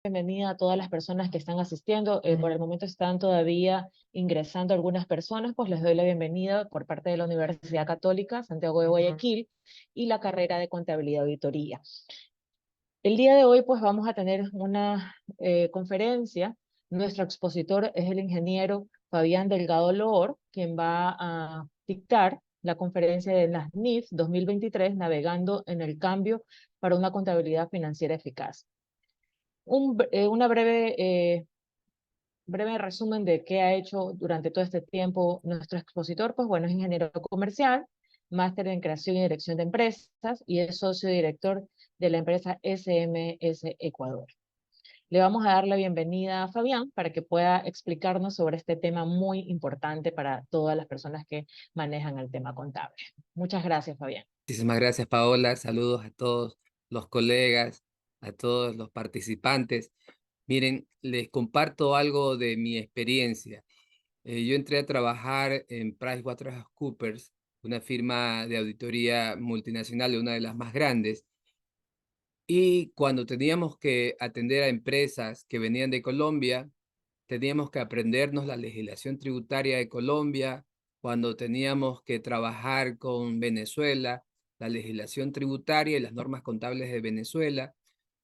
Bienvenida a todas las personas que están asistiendo. Por el momento están todavía ingresando algunas personas, pues les doy la bienvenida por parte de la Universidad Católica Santiago de Guayaquil y la carrera de Contabilidad y Auditoría. El día de hoy pues vamos a tener una conferencia. Nuestro expositor es el ingeniero Fabián Delgado Loor, quien va a dictar la conferencia de las NIF 2023, Navegando en el Cambio para una Contabilidad Financiera Eficaz. Una breve resumen de qué ha hecho durante todo este tiempo nuestro expositor. Pues bueno, es ingeniero comercial, máster en creación y dirección de empresas y es socio director de la empresa SMS Ecuador. Le vamos a dar la bienvenida a Fabián para que pueda explicarnos sobre este tema muy importante para todas las personas que manejan el tema contable. Muchas gracias, Fabián. Muchísimas gracias, Paola. Saludos a todos los colegas, a todos los participantes. Miren, les comparto algo de mi experiencia. Yo entré a trabajar en PricewaterhouseCoopers, una firma de auditoría multinacional, una de las más grandes. Y cuando teníamos que atender a empresas que venían de Colombia, teníamos que aprendernos la legislación tributaria de Colombia. Cuando teníamos que trabajar con Venezuela, la legislación tributaria y las normas contables de Venezuela.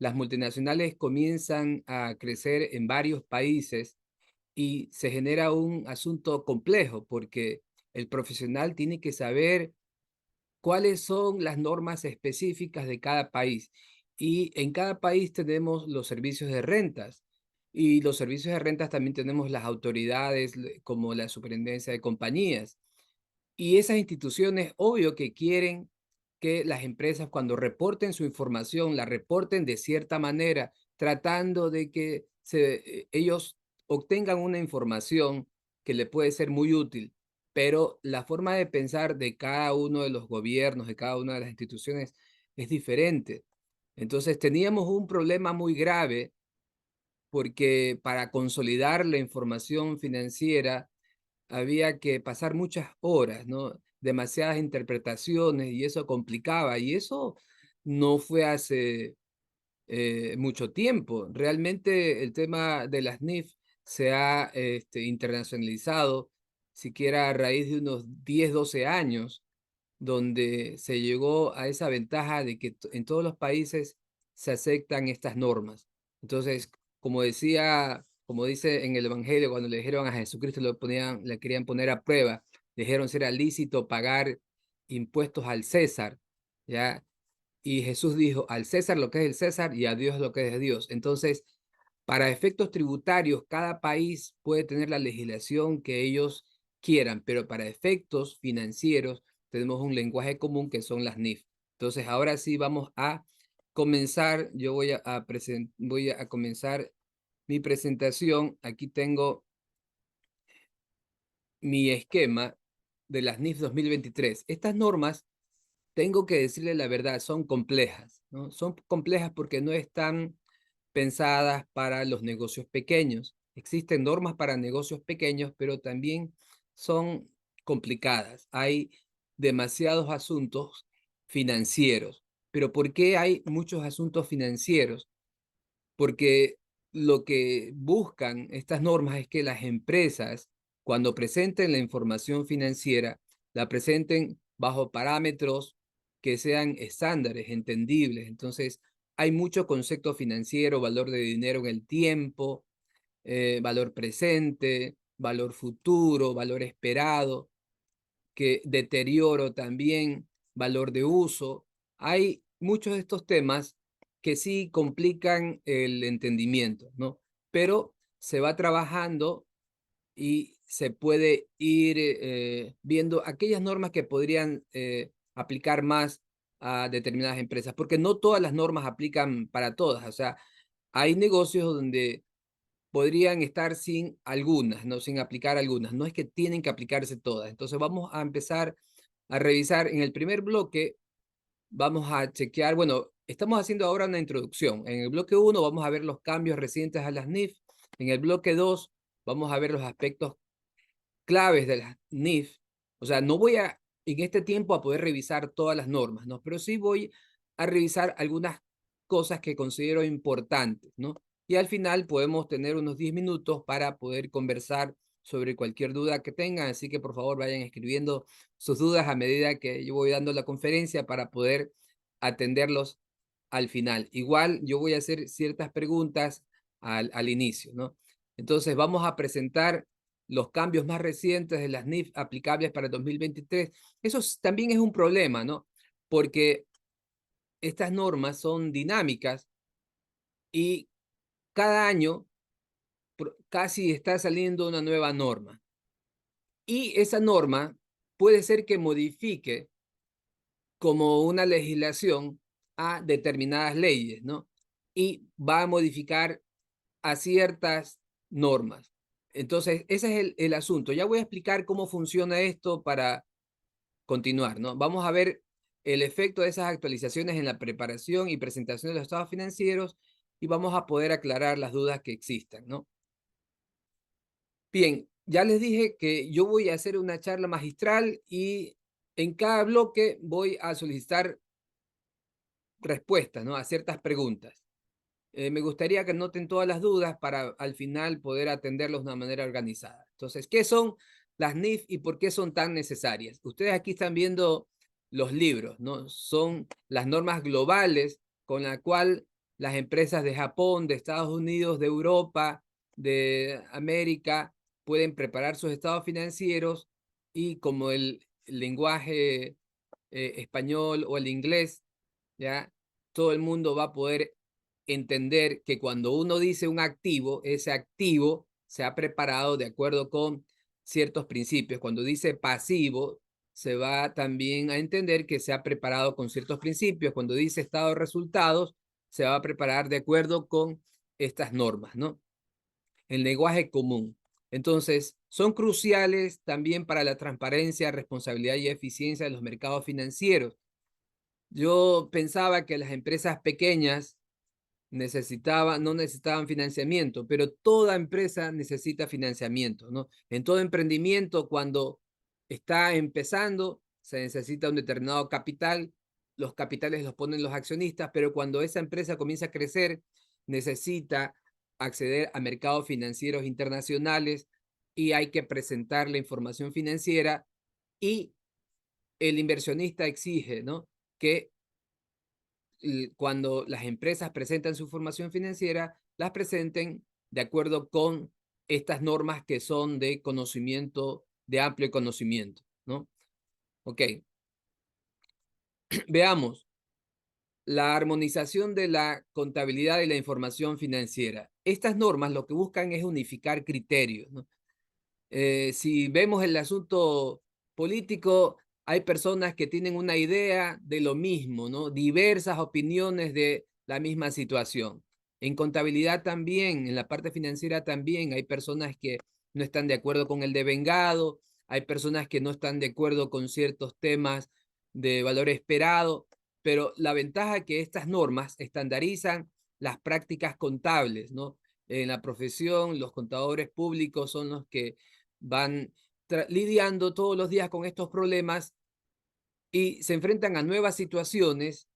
Las multinacionales comienzan a crecer en varios países y se genera un asunto complejo porque el profesional tiene que saber cuáles son las normas específicas de cada país. Y en cada país tenemos los servicios de rentas. Y los servicios de rentas también tenemos las autoridades como la Superintendencia de Compañías. Y esas instituciones, obvio que quieren que las empresas cuando reporten su información, la reporten de cierta manera, tratando de que ellos obtengan una información que le puede ser muy útil, pero la forma de pensar de cada uno de los gobiernos, de cada una de las instituciones es diferente. Entonces teníamos un problema muy grave porque para consolidar la información financiera había que pasar muchas horas, ¿no? Demasiadas interpretaciones y eso complicaba. Y eso no fue hace mucho tiempo. Realmente el tema de las NIF se ha internacionalizado, siquiera a raíz de unos 10, 12 años, donde se llegó a esa ventaja de que en todos los países se aceptan estas normas. Entonces, como dice en el Evangelio, cuando le dijeron a Jesucristo, le querían poner a prueba, le dijeron si era lícito pagar impuestos al César, ¿ya? Y Jesús dijo, al César lo que es el César y a Dios lo que es de Dios. Entonces, para efectos tributarios, cada país puede tener la legislación que ellos quieran, pero para efectos financieros tenemos un lenguaje común que son las NIF. Entonces, ahora sí vamos a comenzar. Yo voy a comenzar mi presentación. Aquí tengo mi esquema de las NIF 2023. Estas normas, tengo que decirle la verdad, son complejas, ¿no? Son complejas porque no están pensadas para los negocios pequeños. Existen normas para negocios pequeños, pero también son complicadas. Hay demasiados asuntos financieros. ¿Pero por qué hay muchos asuntos financieros? Porque lo que buscan estas normas es que las empresas, cuando presenten la información financiera, la presenten bajo parámetros que sean estándares, entendibles. Entonces, hay mucho concepto financiero, valor de dinero en el tiempo, valor presente, valor futuro, valor esperado, que deterioro también, valor de uso. Hay muchos de estos temas que sí complican el entendimiento, ¿no? Pero se va trabajando y se puede ir viendo aquellas normas que podrían aplicar más a determinadas empresas, porque no todas las normas aplican para todas. O sea, hay negocios donde podrían estar sin algunas, ¿no? Sin aplicar algunas. No es que tienen que aplicarse todas. Entonces vamos a empezar a revisar. En el primer bloque vamos a chequear, bueno, estamos haciendo ahora una introducción. En el bloque 1 vamos a ver los cambios recientes a las NIF. En el bloque 2 vamos a ver los aspectos claves de las NIF. O sea, no voy a, en este tiempo, a poder revisar todas las normas, ¿no? Pero sí voy a revisar algunas cosas que considero importantes, ¿no? y al final podemos tener unos 10 minutos para poder conversar sobre cualquier duda que tengan, así que por favor vayan escribiendo sus dudas a medida que yo voy dando la conferencia para poder atenderlos al final. Igual yo voy a hacer ciertas preguntas al inicio, ¿no? Entonces vamos a presentar los cambios más recientes de las NIF aplicables para el 2023. Eso también es un problema, ¿no? Porque estas normas son dinámicas y cada año casi está saliendo una nueva norma. Y esa norma puede ser que modifique como una legislación a determinadas leyes, ¿no? Y va a modificar a ciertas normas. Entonces, ese es el asunto. Ya voy a explicar cómo funciona esto para continuar, ¿no? Vamos a ver el efecto de esas actualizaciones en la preparación y presentación de los estados financieros y vamos a poder aclarar las dudas que existan, ¿no? Bien, ya les dije que yo voy a hacer una charla magistral y en cada bloque voy a solicitar respuestas, ¿no? A ciertas preguntas. Me gustaría que noten todas las dudas para al final poder atenderlos de una manera organizada. Entonces, ¿qué son las NIF y por qué son tan necesarias? Ustedes aquí están viendo los libros, ¿no? Son las normas globales con la cual las empresas de Japón, de Estados Unidos, de Europa, de América pueden preparar sus estados financieros y como el lenguaje español o el inglés, ¿ya? Todo el mundo va a poder entender que cuando uno dice un activo, ese activo se ha preparado de acuerdo con ciertos principios. Cuando dice pasivo, se va también a entender que se ha preparado con ciertos principios. Cuando dice estado de resultados, se va a preparar de acuerdo con estas normas, ¿no? El lenguaje común. Entonces, son cruciales también para la transparencia, responsabilidad y eficiencia de los mercados financieros. Yo pensaba que las empresas pequeñas no necesitaban financiamiento, pero toda empresa necesita financiamiento, ¿no? En todo emprendimiento, cuando está empezando, se necesita un determinado capital, los capitales los ponen los accionistas, pero cuando esa empresa comienza a crecer, necesita acceder a mercados financieros internacionales y hay que presentar la información financiera y el inversionista exige, ¿no? Que cuando las empresas presentan su información financiera, las presenten de acuerdo con estas normas que son de conocimiento, de amplio conocimiento, ¿no? Ok, veamos. La armonización de la contabilidad y la información financiera. Estas normas lo que buscan es unificar criterios, ¿no? Si vemos el asunto político, hay personas que tienen una idea de lo mismo, ¿no? Diversas opiniones de la misma situación. En contabilidad también, en la parte financiera también, hay personas que no están de acuerdo con el devengado, hay personas que no están de acuerdo con ciertos temas de valor esperado, pero la ventaja es que estas normas estandarizan las prácticas contables, ¿no? En la profesión, los contadores públicos son los que van lidiando todos los días con estos problemas y se enfrentan a nuevas situaciones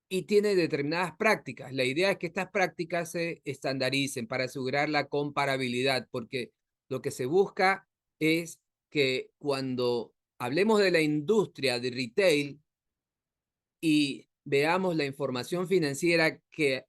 y tienen determinadas prácticas. La idea es que estas prácticas se estandaricen para asegurar la comparabilidad, porque lo que se busca es que cuando hablemos de la industria de retail y veamos la información financiera que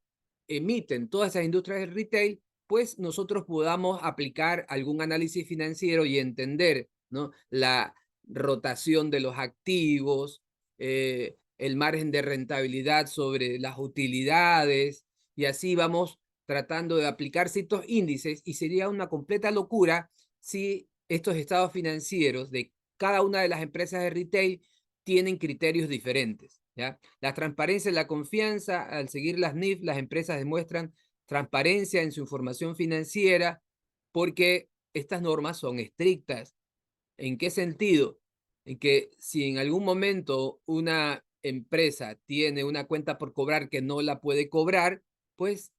emiten todas esas industrias de retail, pues nosotros podamos aplicar algún análisis financiero y entender, ¿no? La rotación de los activos, el margen de rentabilidad sobre las utilidades, y así vamos tratando de aplicar ciertos índices, y sería una completa locura si estos estados financieros de cada una de las empresas de retail tienen criterios diferentes, ¿ya? La transparencia y la confianza, al seguir las NIF, las empresas demuestran transparencia en su información financiera porque estas normas son estrictas. ¿En qué sentido? En que si en algún momento una empresa tiene una cuenta por cobrar que no la puede cobrar, pues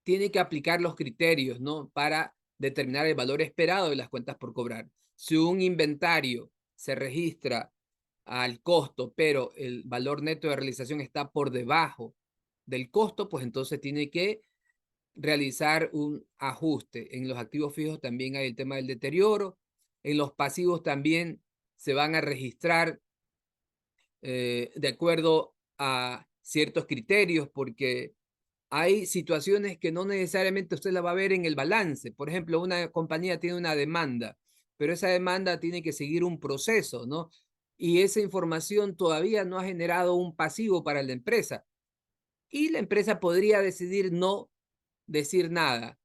tiene que aplicar los criterios, ¿no? Para determinar el valor esperado de las cuentas por cobrar. Si un inventario se registra al costo, pero el valor neto de realización está por debajo del costo, pues entonces tiene que realizar un ajuste. En los activos fijos también hay el tema del deterioro. En los pasivos también se van a registrar de acuerdo a ciertos criterios, porque hay situaciones que no necesariamente usted la va a ver en el balance. Por ejemplo, una compañía tiene una demanda, pero esa demanda tiene que seguir un proceso, ¿no? Y esa información todavía no ha generado un pasivo para la empresa. Y la empresa podría decidir no decir nada.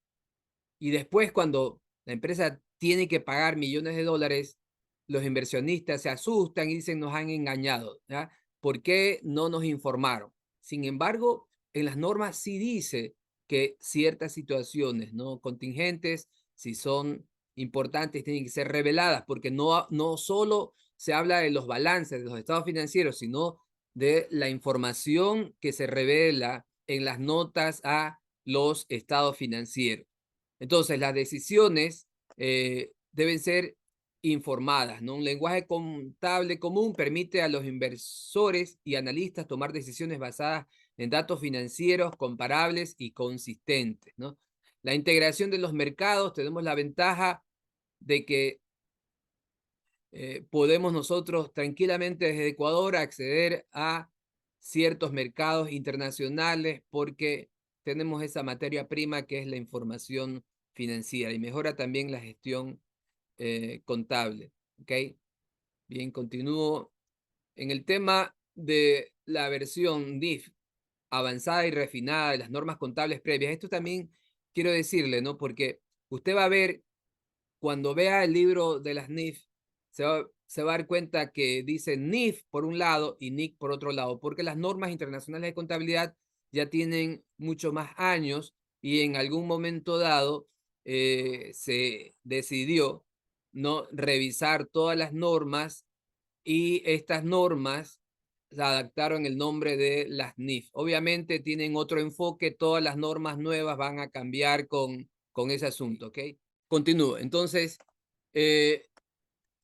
Y después, cuando la empresa tiene que pagar millones de dólares, los inversionistas se asustan y dicen, nos han engañado, ¿ya? ¿Por qué no nos informaron? Sin embargo, en las normas sí dice que ciertas situaciones, ¿no? Contingentes, si son importantes, tienen que ser reveladas, porque no solo se habla de los balances, de los estados financieros, sino de la información que se revela en las notas a los estados financieros. Entonces, las decisiones deben ser informadas, ¿no? Un lenguaje contable común permite a los inversores y analistas tomar decisiones basadas en datos financieros comparables y consistentes, ¿no? La integración de los mercados, tenemos la ventaja de que podemos nosotros tranquilamente desde Ecuador acceder a ciertos mercados internacionales porque tenemos esa materia prima que es la información financiera y mejora también la gestión contable. ¿Ok? Bien, continúo. En el tema de la versión DIF avanzada y refinada de las normas contables previas, esto también quiero decirle, ¿no? Porque usted va a ver cuando vea el libro de las NIF, se va a dar cuenta que dice NIF por un lado y NIC por otro lado, porque las normas internacionales de contabilidad ya tienen mucho más años y en algún momento dado se decidió no revisar todas las normas y estas normas se adaptaron el nombre de las NIF. Obviamente tienen otro enfoque, todas las normas nuevas van a cambiar con ese asunto, ¿ok? Continúo. Entonces, eh,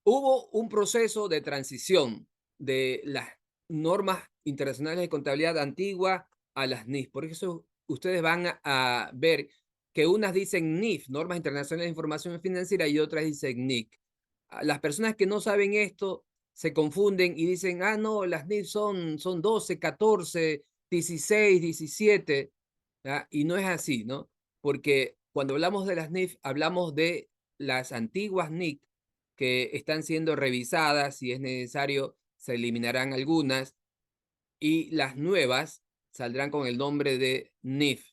hubo un proceso de transición de las normas internacionales de contabilidad antigua a las NIF. Por eso ustedes van a ver que unas dicen NIF, Normas Internacionales de Información Financiera, y otras dicen NIC. Las personas que no saben esto se confunden y dicen, ah, no, las NIF son 12, 14, 16, 17, ¿ya? Y no es así, ¿no? Porque cuando hablamos de las NIF, hablamos de las antiguas NIC que están siendo revisadas, si es necesario, se eliminarán algunas, y las nuevas saldrán con el nombre de NIF,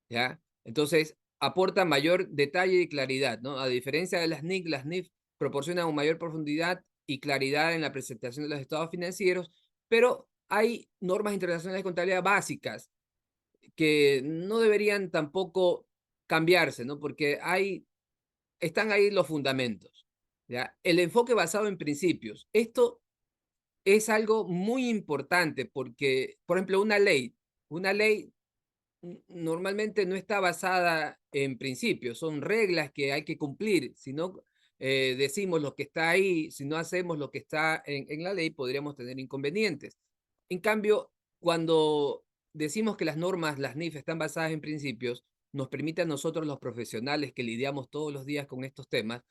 ¿ya? Entonces, aporta mayor detalle y claridad, ¿no? A diferencia de las NIC, las NIF proporcionan una mayor profundidad y claridad en la presentación de los estados financieros, pero hay normas internacionales de contabilidad básicas que no deberían tampoco cambiarse, ¿no? Porque están ahí los fundamentos, ¿ya? El enfoque basado en principios. Esto es algo muy importante porque, por ejemplo, una ley normalmente no está basada en principios, son reglas que hay que cumplir. Si no decimos lo que está ahí, si no hacemos lo que está en la ley, podríamos tener inconvenientes. En cambio, cuando decimos que las normas, las NIF, están basadas en principios, nos permite a nosotros los profesionales que lidiamos todos los días con estos temas,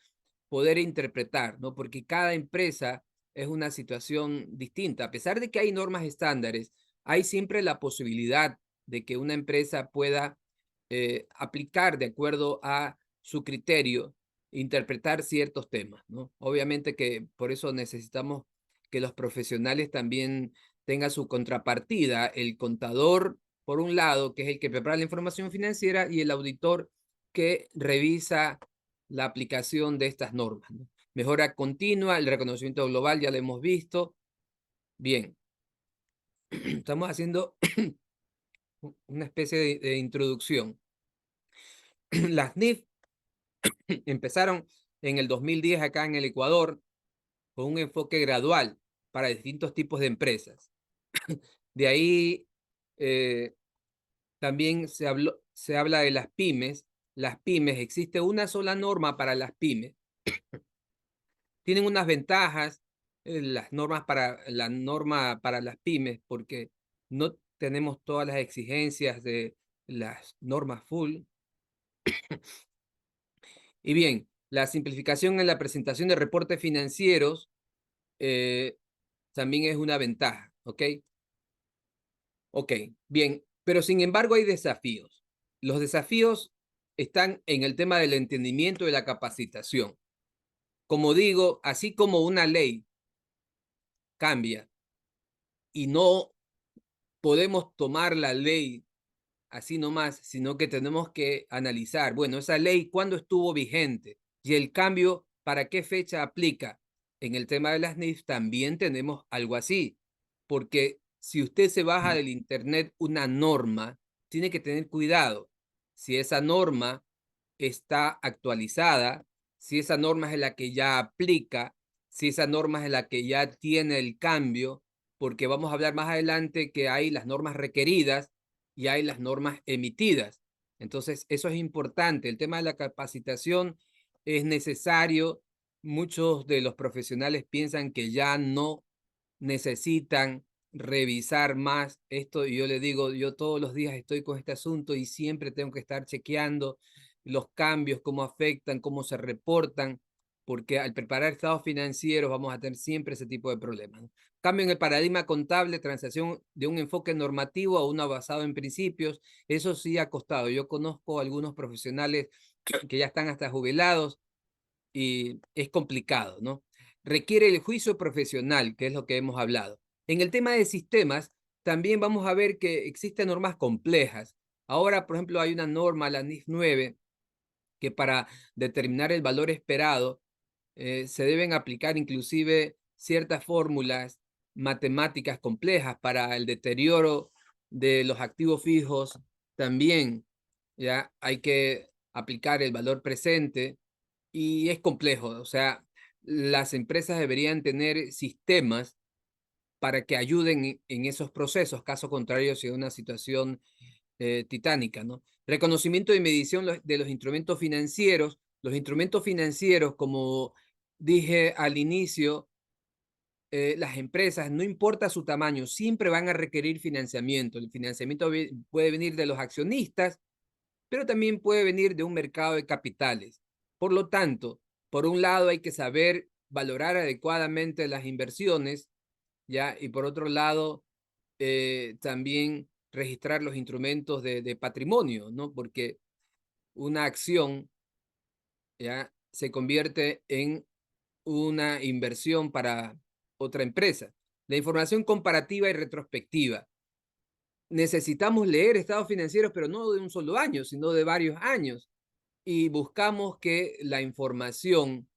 poder interpretar, ¿no? Porque cada empresa es una situación distinta. A pesar de que hay normas estándares, hay siempre la posibilidad de que una empresa pueda aplicar de acuerdo a su criterio, interpretar ciertos temas, ¿no? Obviamente que por eso necesitamos que los profesionales también tengan su contrapartida, el contador, por un lado, que es el que prepara la información financiera, y el auditor que revisa la aplicación de estas normas, ¿no? Mejora continua, el reconocimiento global, ya lo hemos visto. Bien, estamos haciendo una especie de introducción. Las NIF empezaron en el 2010 acá en el Ecuador con un enfoque gradual para distintos tipos de empresas. De ahí también se habla de las pymes. Las pymes, existe una sola norma para las pymes. Tienen unas ventajas las normas la norma para las pymes porque no tenemos todas las exigencias de las normas full. Y bien, la simplificación en la presentación de reportes financieros también es una ventaja, ¿ok? Ok, bien, pero sin embargo hay desafíos. Los desafíos están en el tema del entendimiento y la capacitación. Como digo, así como una ley cambia y no podemos tomar la ley así nomás, sino que tenemos que analizar, bueno, esa ley, ¿cuándo estuvo vigente? Y el cambio, ¿para qué fecha aplica? En el tema de las NIF también tenemos algo así, porque si usted se baja del internet una norma, tiene que tener cuidado. Si esa norma está actualizada, si esa norma es la que ya aplica, si esa norma es la que ya tiene el cambio, porque vamos a hablar más adelante que hay las normas requeridas y hay las normas emitidas. Entonces, eso es importante. El tema de la capacitación es necesario. Muchos de los profesionales piensan que ya no necesitan revisar más esto y yo le digo, yo todos los días estoy con este asunto y siempre tengo que estar chequeando los cambios, cómo afectan, cómo se reportan, porque al preparar estados financieros vamos a tener siempre ese tipo de problemas, ¿no? Cambio en el paradigma contable, transición de un enfoque normativo a uno basado en principios, eso sí ha costado. Yo conozco algunos profesionales que ya están hasta jubilados y es complicado, ¿no? Requiere el juicio profesional, que es lo que hemos hablado. En el tema de sistemas, también vamos a ver que existen normas complejas. Ahora, por ejemplo, hay una norma, la NIF 9, que para determinar el valor esperado se deben aplicar inclusive ciertas fórmulas matemáticas complejas para el deterioro de los activos fijos. También ya hay que aplicar el valor presente y es complejo. O sea, las empresas deberían tener sistemas para que ayuden en esos procesos, caso contrario, si es una situación titánica, ¿no? Reconocimiento y medición de los instrumentos financieros. Los instrumentos financieros, como dije al inicio, las empresas, no importa su tamaño, siempre van a requerir financiamiento. El financiamiento puede venir de los accionistas, pero también puede venir de un mercado de capitales. Por lo tanto, por un lado hay que saber valorar adecuadamente las inversiones, ¿ya? Y por otro lado, también registrar los instrumentos de patrimonio, ¿no? Porque una acción, ¿ya? Se convierte en una inversión para otra empresa. La información comparativa y retrospectiva. Necesitamos leer estados financieros, pero no de un solo año, sino de varios años. Y buscamos que la información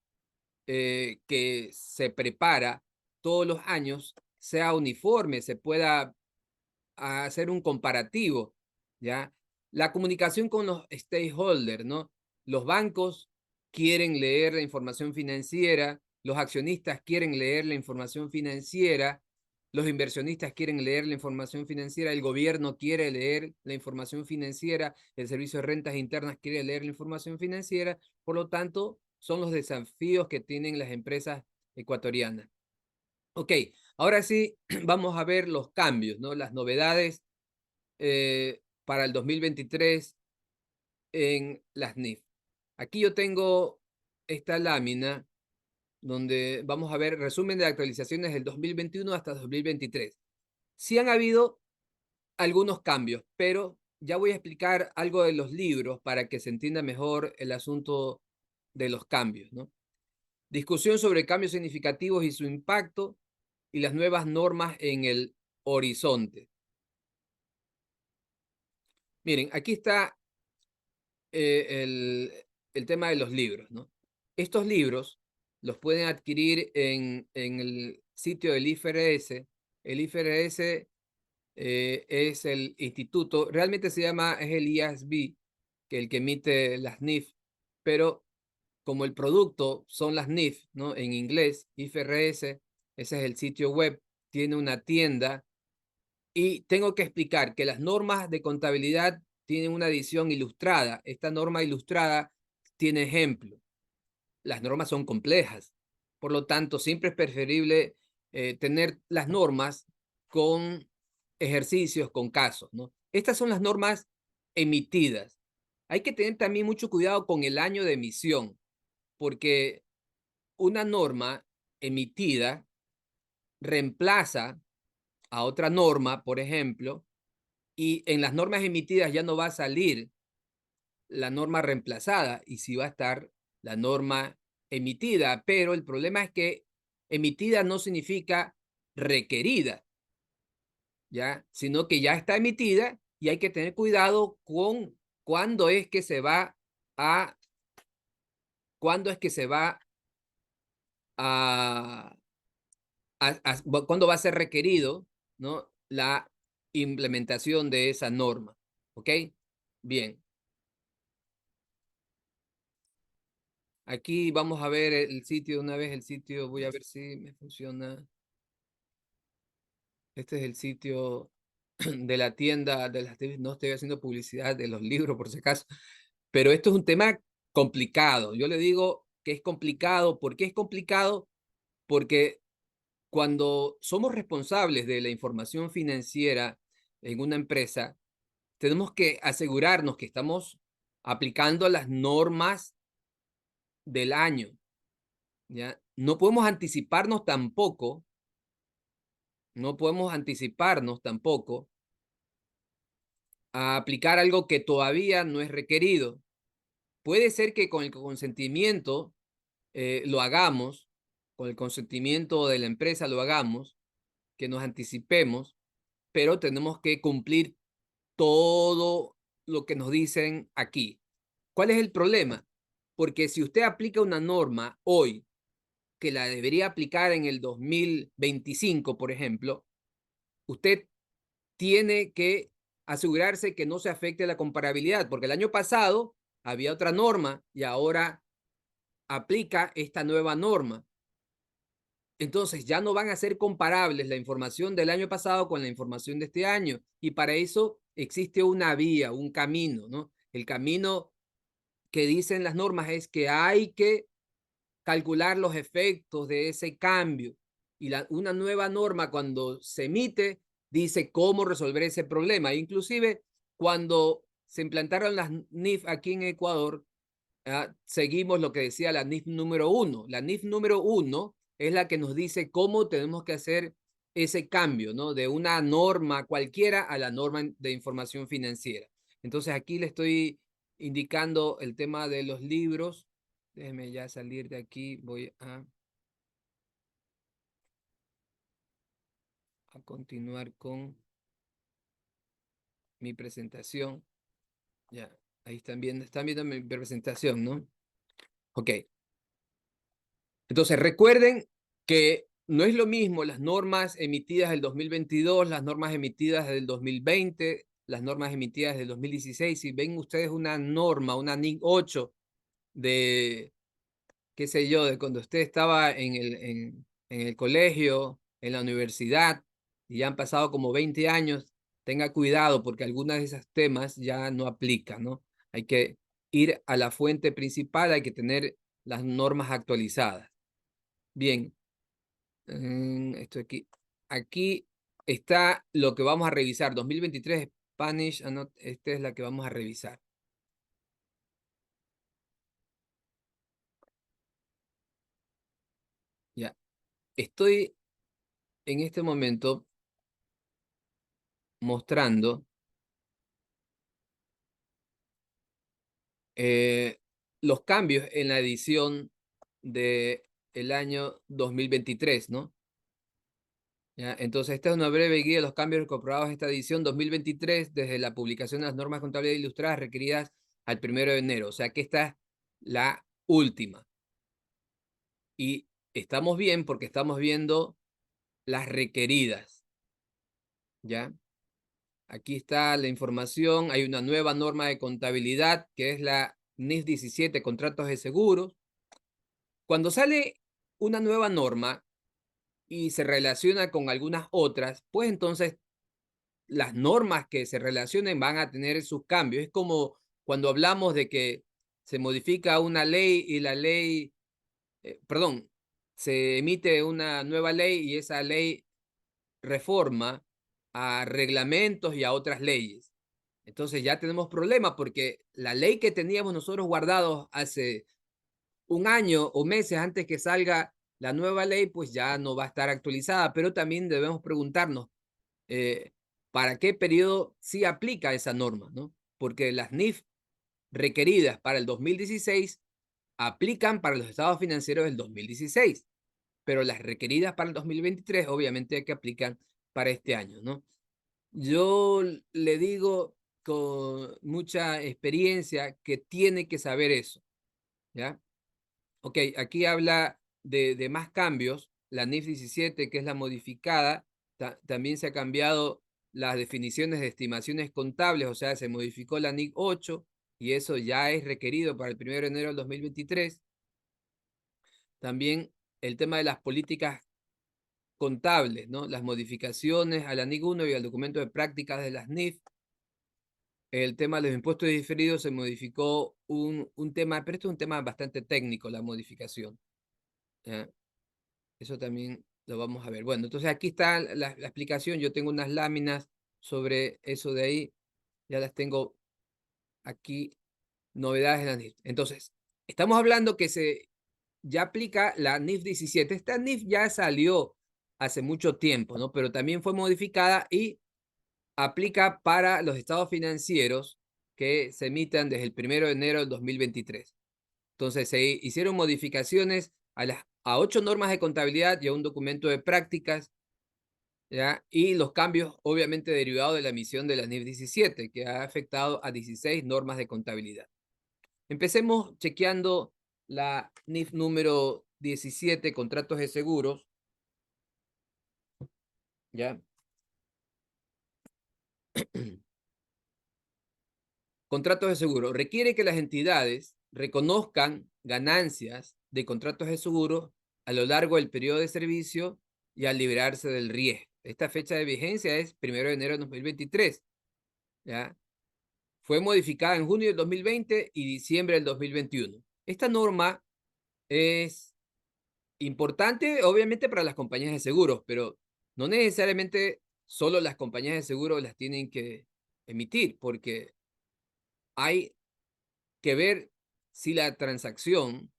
que se prepara todos los años sea uniforme, se pueda hacer un comparativo, ¿ya? La comunicación con los stakeholders, ¿no? Los bancos quieren leer la información financiera, los accionistas quieren leer la información financiera, los inversionistas quieren leer la información financiera, el gobierno quiere leer la información financiera, el Servicio de Rentas Internas quiere leer la información financiera, por lo tanto, son los desafíos que tienen las empresas ecuatorianas. Ok, ahora sí, vamos a ver los cambios, ¿no? Las novedades para el 2023 en las NIF. Aquí yo tengo esta lámina donde vamos a ver resumen de actualizaciones del 2021 hasta 2023. Sí han habido algunos cambios, pero ya voy a explicar algo de los libros para que se entienda mejor el asunto de los cambios, ¿no? Discusión sobre cambios significativos y su impacto y las nuevas normas en el horizonte. Miren, aquí está el tema de los libros, ¿no? Estos libros los pueden adquirir en el sitio del IFRS. El IFRS es el instituto, realmente se llama, es el IASB, que el que emite las NIF, pero como el producto son las NIF, ¿no? En inglés, IFRS, ese es el sitio web, tiene una tienda y tengo que explicar que las normas de contabilidad tienen una edición ilustrada. Esta norma ilustrada tiene ejemplo. Las normas son complejas. Por lo tanto, siempre es preferible tener las normas con ejercicios, con casos, ¿no? Estas son las normas emitidas. Hay que tener también mucho cuidado con el año de emisión, porque una norma emitida reemplaza a otra norma, por ejemplo, y en las normas emitidas ya no va a salir la norma reemplazada y sí va a estar la norma emitida, pero el problema es que emitida no significa requerida, ¿ya? Sino que ya está emitida y hay que tener cuidado con cuándo es que se va a, cuándo es que se va a, cuándo va a ser requerido, ¿no? La implementación de esa norma, ¿ok? Bien. Aquí vamos a ver el sitio, una vez el sitio, voy a ver si me funciona. Este es el sitio de la tienda, no estoy haciendo publicidad de los libros por si acaso, pero esto es un tema complicado. Yo le digo que es complicado. ¿Por qué es complicado? Porque cuando somos responsables de la información financiera en una empresa, tenemos que asegurarnos que estamos aplicando las normas del año, ¿ya? No podemos anticiparnos tampoco, a aplicar algo que todavía no es requerido. Puede ser que con el consentimiento lo hagamos, con el consentimiento de la empresa lo hagamos, que nos anticipemos, pero tenemos que cumplir todo lo que nos dicen aquí. ¿Cuál es el problema? Porque si usted aplica una norma hoy, que la debería aplicar en el 2025, por ejemplo, usted tiene que asegurarse que no se afecte la comparabilidad, porque el año pasado había otra norma y ahora aplica esta nueva norma. Entonces ya no van a ser comparables la información del año pasado con la información de este año. Y para eso existe una vía, un camino, ¿no? El camino que dicen las normas es que hay que calcular los efectos de ese cambio. Y una nueva norma cuando se emite dice cómo resolver ese problema. Inclusive cuando se implantaron las NIF aquí en Ecuador, seguimos lo que decía la NIF número 1. La NIF número 1 es la que nos dice cómo tenemos que hacer ese cambio, ¿no? De una norma cualquiera a la norma de información financiera. Entonces aquí le estoy indicando el tema de los libros. Déjeme ya salir de aquí. Voy a continuar con mi presentación. Ya, ahí están viendo mi presentación, ¿no? Ok. Entonces, recuerden que no es lo mismo las normas emitidas del 2022, las normas emitidas del 2020, las normas emitidas del 2016. Si ven ustedes una norma, una NIC 8 de, qué sé yo, de cuando usted estaba en el colegio, en la universidad, y ya han pasado como 20 años, tenga cuidado porque algunos de esos temas ya no aplican, ¿no? Hay que ir a la fuente principal, hay que tener las normas actualizadas. Bien, esto aquí. Aquí está lo que vamos a revisar. 2023 Spanish, esta es la que vamos a revisar. Ya. Estoy en este momento mostrando los cambios en la edición del año 2023, ¿no? ¿Ya? Entonces, esta es una breve guía de los cambios incorporados a esta edición 2023 desde la publicación de las normas contables ilustradas requeridas al 1 de enero. O sea que esta es la última. Y estamos bien porque estamos viendo las requeridas. ¿Ya? Aquí está la información. Hay una nueva norma de contabilidad que es la NIF 17, contratos de seguros. Cuando sale una nueva norma y se relaciona con algunas otras, pues entonces las normas que se relacionen van a tener sus cambios. Es como cuando hablamos de que se modifica una ley y la ley, perdón, se emite una nueva ley y esa ley reforma a reglamentos y a otras leyes. Entonces ya tenemos problema porque la ley que teníamos nosotros guardados hace un año o meses antes que salga la nueva ley, pues ya no va a estar actualizada, pero también debemos preguntarnos para qué periodo sí aplica esa norma, ¿no? Porque las NIF requeridas para el 2016 aplican para los estados financieros del 2016, pero las requeridas para el 2023 obviamente que aplican para este año, ¿no? Yo le digo con mucha experiencia que tiene que saber eso, ¿ya? Ok, aquí habla de más cambios. La NIF 17, que es la modificada, también se ha cambiado las definiciones de estimaciones contables, o sea, se modificó la NIF 8 y eso ya es requerido para el 1 de enero del 2023. También el tema de las políticas contables, ¿no? Las modificaciones a la NIF 1 y al documento de prácticas de las NIF. El tema de los impuestos diferidos se modificó un tema, pero esto es un tema bastante técnico, la modificación. ¿Ya? Eso también lo vamos a ver. Bueno, entonces aquí está la explicación. Yo tengo unas láminas sobre eso de ahí. Ya las tengo aquí, novedades de la NIF. Entonces, estamos hablando que se ya aplica la NIF 17. Esta NIF ya salió hace mucho tiempo, ¿no? Pero también fue modificada y aplica para los estados financieros que se emitan desde el 1 de enero del 2023. Entonces se hicieron modificaciones a 8 normas de contabilidad y a un documento de prácticas, ¿ya? Y los cambios obviamente derivados de la emisión de la NIF 17, que ha afectado a 16 normas de contabilidad. Empecemos chequeando la NIF número 17, contratos de seguros, ¿ya? Contratos de seguro. Requiere que las entidades reconozcan ganancias de contratos de seguro a lo largo del periodo de servicio y al liberarse del riesgo. Esta fecha de vigencia es 1 de enero de 2023. ¿Ya? Fue modificada en junio del 2020 y diciembre del 2021. Esta norma es importante, obviamente, para las compañías de seguros, pero no necesariamente solo las compañías de seguros las tienen que emitir, porque hay que ver si la transacción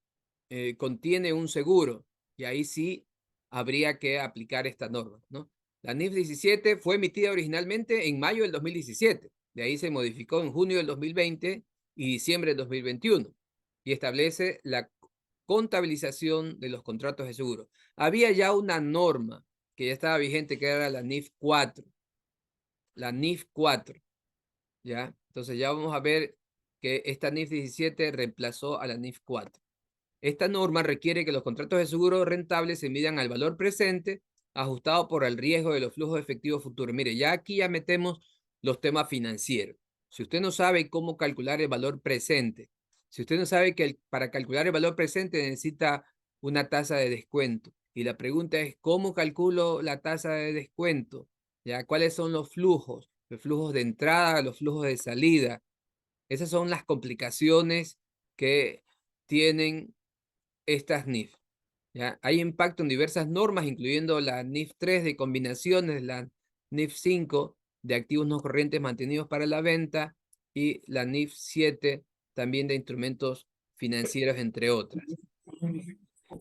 contiene un seguro y ahí sí habría que aplicar esta norma, ¿no? La NIF 17 fue emitida originalmente en mayo del 2017, de ahí se modificó en junio del 2020 y diciembre del 2021 y establece la contabilización de los contratos de seguro. Había ya una norma que ya estaba vigente que era la NIF 4, la NIF 4, ¿ya? Entonces ya vamos a ver que esta NIF 17 reemplazó a la NIF 4. Esta norma requiere que los contratos de seguro rentables se midan al valor presente ajustado por el riesgo de los flujos efectivos futuros. Mire, ya aquí ya metemos los temas financieros. Si usted no sabe cómo calcular el valor presente, si usted no sabe que para calcular el valor presente necesita una tasa de descuento, y la pregunta es, ¿cómo calculo la tasa de descuento? ¿Ya? ¿Cuáles son los flujos? Los flujos de entrada, los flujos de salida. Esas son las complicaciones que tienen estas NIF. ¿Ya? Hay impacto en diversas normas, incluyendo la NIF 3 de combinaciones, la NIF 5 de activos no corrientes mantenidos para la venta y la NIF 7 también de instrumentos financieros, entre otras.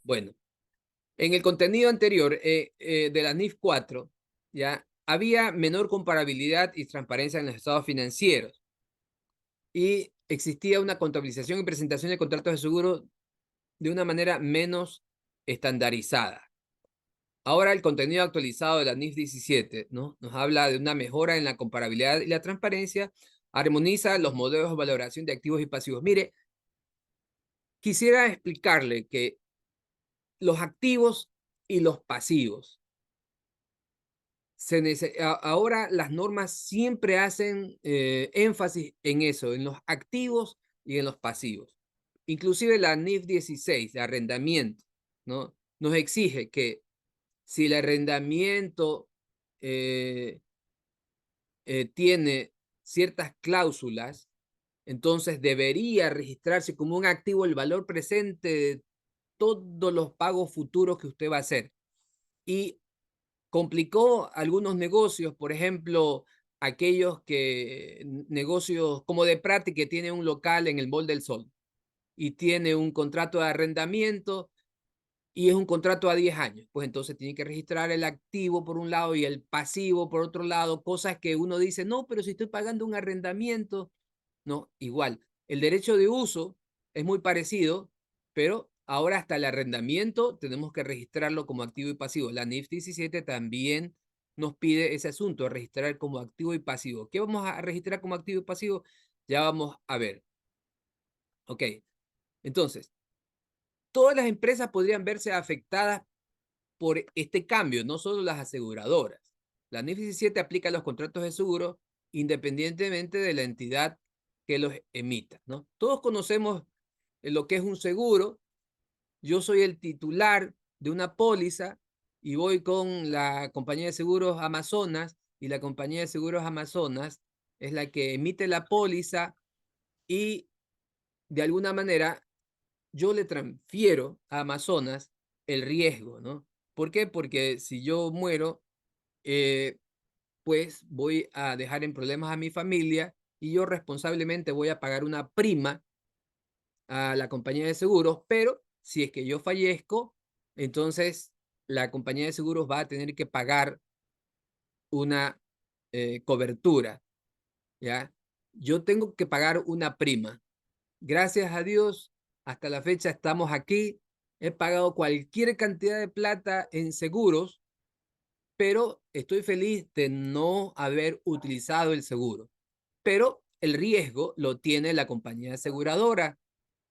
Bueno, en el contenido anterior de la NIF 4, ¿ya? Había menor comparabilidad y transparencia en los estados financieros y existía una contabilización y presentación de contratos de seguro de una manera menos estandarizada. Ahora el contenido actualizado de la NIF 17, ¿no? Nos habla de una mejora en la comparabilidad y la transparencia, armoniza los modelos de valoración de activos y pasivos. Mire, quisiera explicarle que los activos y los pasivos, ahora las normas siempre hacen énfasis en eso, en los activos y en los pasivos. Inclusive la NIF 16, de arrendamiento, ¿no? Nos exige que si el arrendamiento tiene ciertas cláusulas, entonces debería registrarse como un activo el valor presente de todos los pagos futuros que usted va a hacer. Y complicó algunos negocios, por ejemplo, aquellos negocios como de práctica que tiene un local en el Mall del Sol y tiene un contrato de arrendamiento y es un contrato a 10 años, pues entonces tiene que registrar el activo por un lado y el pasivo por otro lado, cosas que uno dice, no, pero si estoy pagando un arrendamiento, no, igual. El derecho de uso es muy parecido, pero ahora hasta el arrendamiento tenemos que registrarlo como activo y pasivo. La NIF 17 también nos pide ese asunto, registrar como activo y pasivo. ¿Qué vamos a registrar como activo y pasivo? Ya vamos a ver. Ok, entonces, todas las empresas podrían verse afectadas por este cambio, no solo las aseguradoras. La NIF 17 aplica a los contratos de seguro independientemente de la entidad que los emita, ¿no? Todos conocemos lo que es un seguro. Yo soy el titular de una póliza y voy con la compañía de seguros Amazonas y la compañía de seguros Amazonas es la que emite la póliza y de alguna manera yo le transfiero a Amazonas el riesgo, ¿no? ¿Por qué? Porque si yo muero, eh, pues voy a dejar en problemas a mi familia y yo responsablemente voy a pagar una prima a la compañía de seguros, pero si es que yo fallezco, entonces la compañía de seguros va a tener que pagar una cobertura, ¿ya? Yo tengo que pagar una prima. Gracias a Dios, hasta la fecha estamos aquí. He pagado cualquier cantidad de plata en seguros, pero estoy feliz de no haber utilizado el seguro. Pero el riesgo lo tiene la compañía aseguradora,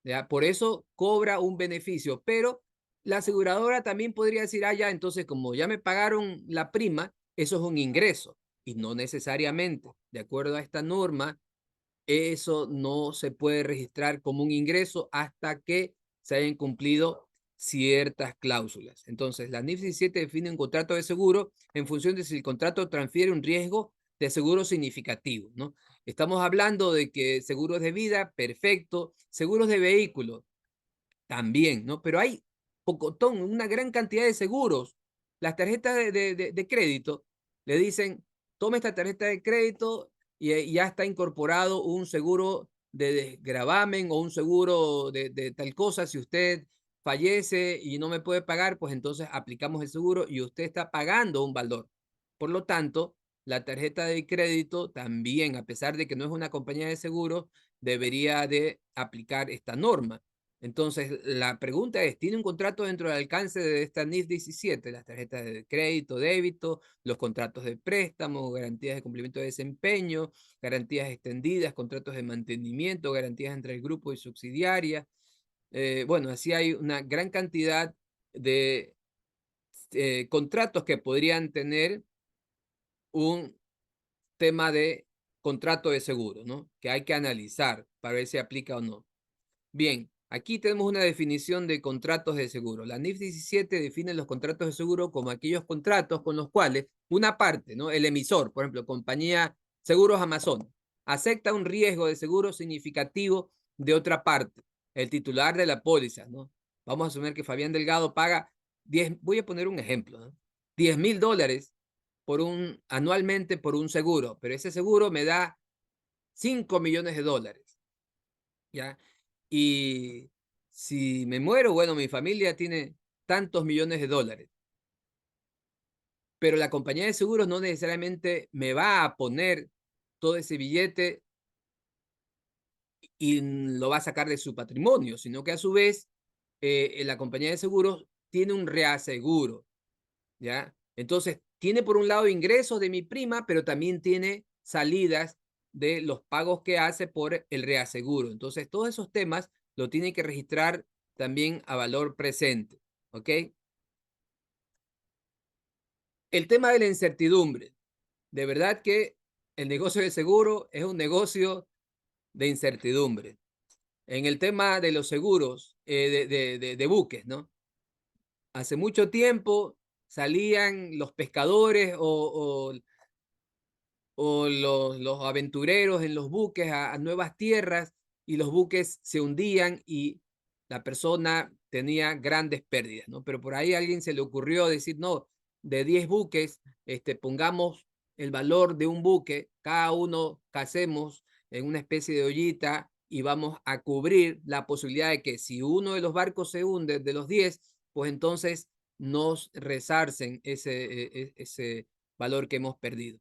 ¿ya? Por eso cobra un beneficio, pero la aseguradora también podría decir, ah, ya, entonces como ya me pagaron la prima, eso es un ingreso. Y no necesariamente, de acuerdo a esta norma, eso no se puede registrar como un ingreso hasta que se hayan cumplido ciertas cláusulas. Entonces, la NIF 17 define un contrato de seguro en función de si el contrato transfiere un riesgo de seguro significativo, ¿no? Estamos hablando de que seguros de vida, perfecto, seguros de vehículo, también, ¿no? Pero hay pocotón, una gran cantidad de seguros. Las tarjetas de crédito le dicen, tome esta tarjeta de crédito y ya está incorporado un seguro de gravamen o un seguro de tal cosa. Si usted fallece y no me puede pagar, pues entonces aplicamos el seguro y usted está pagando un valor. Por lo tanto, la tarjeta de crédito también, a pesar de que no es una compañía de seguro, debería de aplicar esta norma. Entonces, la pregunta es, ¿tiene un contrato dentro del alcance de esta NIF 17? Las tarjetas de crédito, débito, los contratos de préstamo, garantías de cumplimiento de desempeño, garantías extendidas, contratos de mantenimiento, garantías entre el grupo y subsidiaria. Bueno, así hay una gran cantidad de contratos que podrían tener un tema de contrato de seguro, ¿no? Que hay que analizar para ver si aplica o no. Bien, aquí tenemos una definición de contratos de seguro. La NIF 17 define los contratos de seguro como aquellos contratos con los cuales una parte, ¿no? El emisor, por ejemplo, compañía Seguros Amazon, acepta un riesgo de seguro significativo de otra parte, el titular de la póliza, ¿no? Vamos a asumir que Fabián Delgado paga 10, voy a poner un ejemplo, ¿no? $10,000 anualmente por un seguro, pero ese seguro me da $5 millones, ¿ya? Y si me muero, bueno, mi familia tiene tantos millones de dólares, pero la compañía de seguros no necesariamente me va a poner todo ese billete y lo va a sacar de su patrimonio, sino que a su vez la compañía de seguros tiene un reaseguro, ¿ya? Entonces, tiene por un lado ingresos de mi prima, pero también tiene salidas de los pagos que hace por el reaseguro. Entonces, todos esos temas lo tiene que registrar también a valor presente, ¿ok? El tema de la incertidumbre. De verdad que el negocio de seguro es un negocio de incertidumbre. En el tema de los seguros de buques, ¿no? Hace mucho tiempo salían los pescadores o los aventureros en los buques a nuevas tierras y los buques se hundían y la persona tenía grandes pérdidas, ¿no? Pero por ahí a alguien se le ocurrió decir, no, de 10 buques, pongamos el valor de un buque, cada uno casemos en una especie de ollita y vamos a cubrir la posibilidad de que si uno de los barcos se hunde, de los 10, pues entonces nos resarcen ese valor que hemos perdido.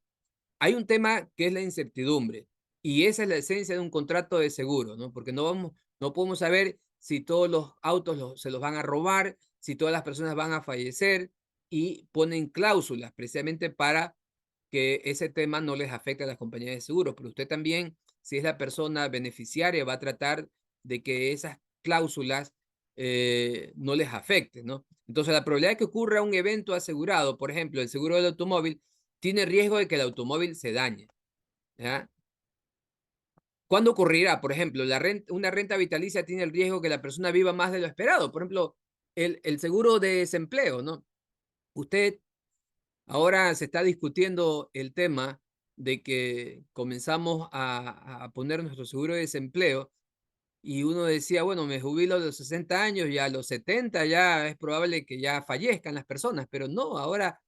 Hay un tema que es la incertidumbre y esa es la esencia de un contrato de seguro, ¿no? Porque no podemos saber si todos los autos se los van a robar, si todas las personas van a fallecer y ponen cláusulas precisamente para que ese tema no les afecte a las compañías de seguros. Pero usted también, si es la persona beneficiaria, va a tratar de que esas cláusulas no les afecten, ¿no? Entonces, la probabilidad de que ocurra un evento asegurado, por ejemplo, el seguro del automóvil, tiene riesgo de que el automóvil se dañe, ¿ya? ¿Cuándo ocurrirá? Por ejemplo, una renta vitalicia tiene el riesgo que la persona viva más de lo esperado. Por ejemplo, el seguro de desempleo, ¿no? Usted ahora se está discutiendo el tema de que comenzamos a poner nuestro seguro de desempleo y uno decía, bueno, me jubilo a los 60 años y a los 70 ya es probable que ya fallezcan las personas, pero no, ahora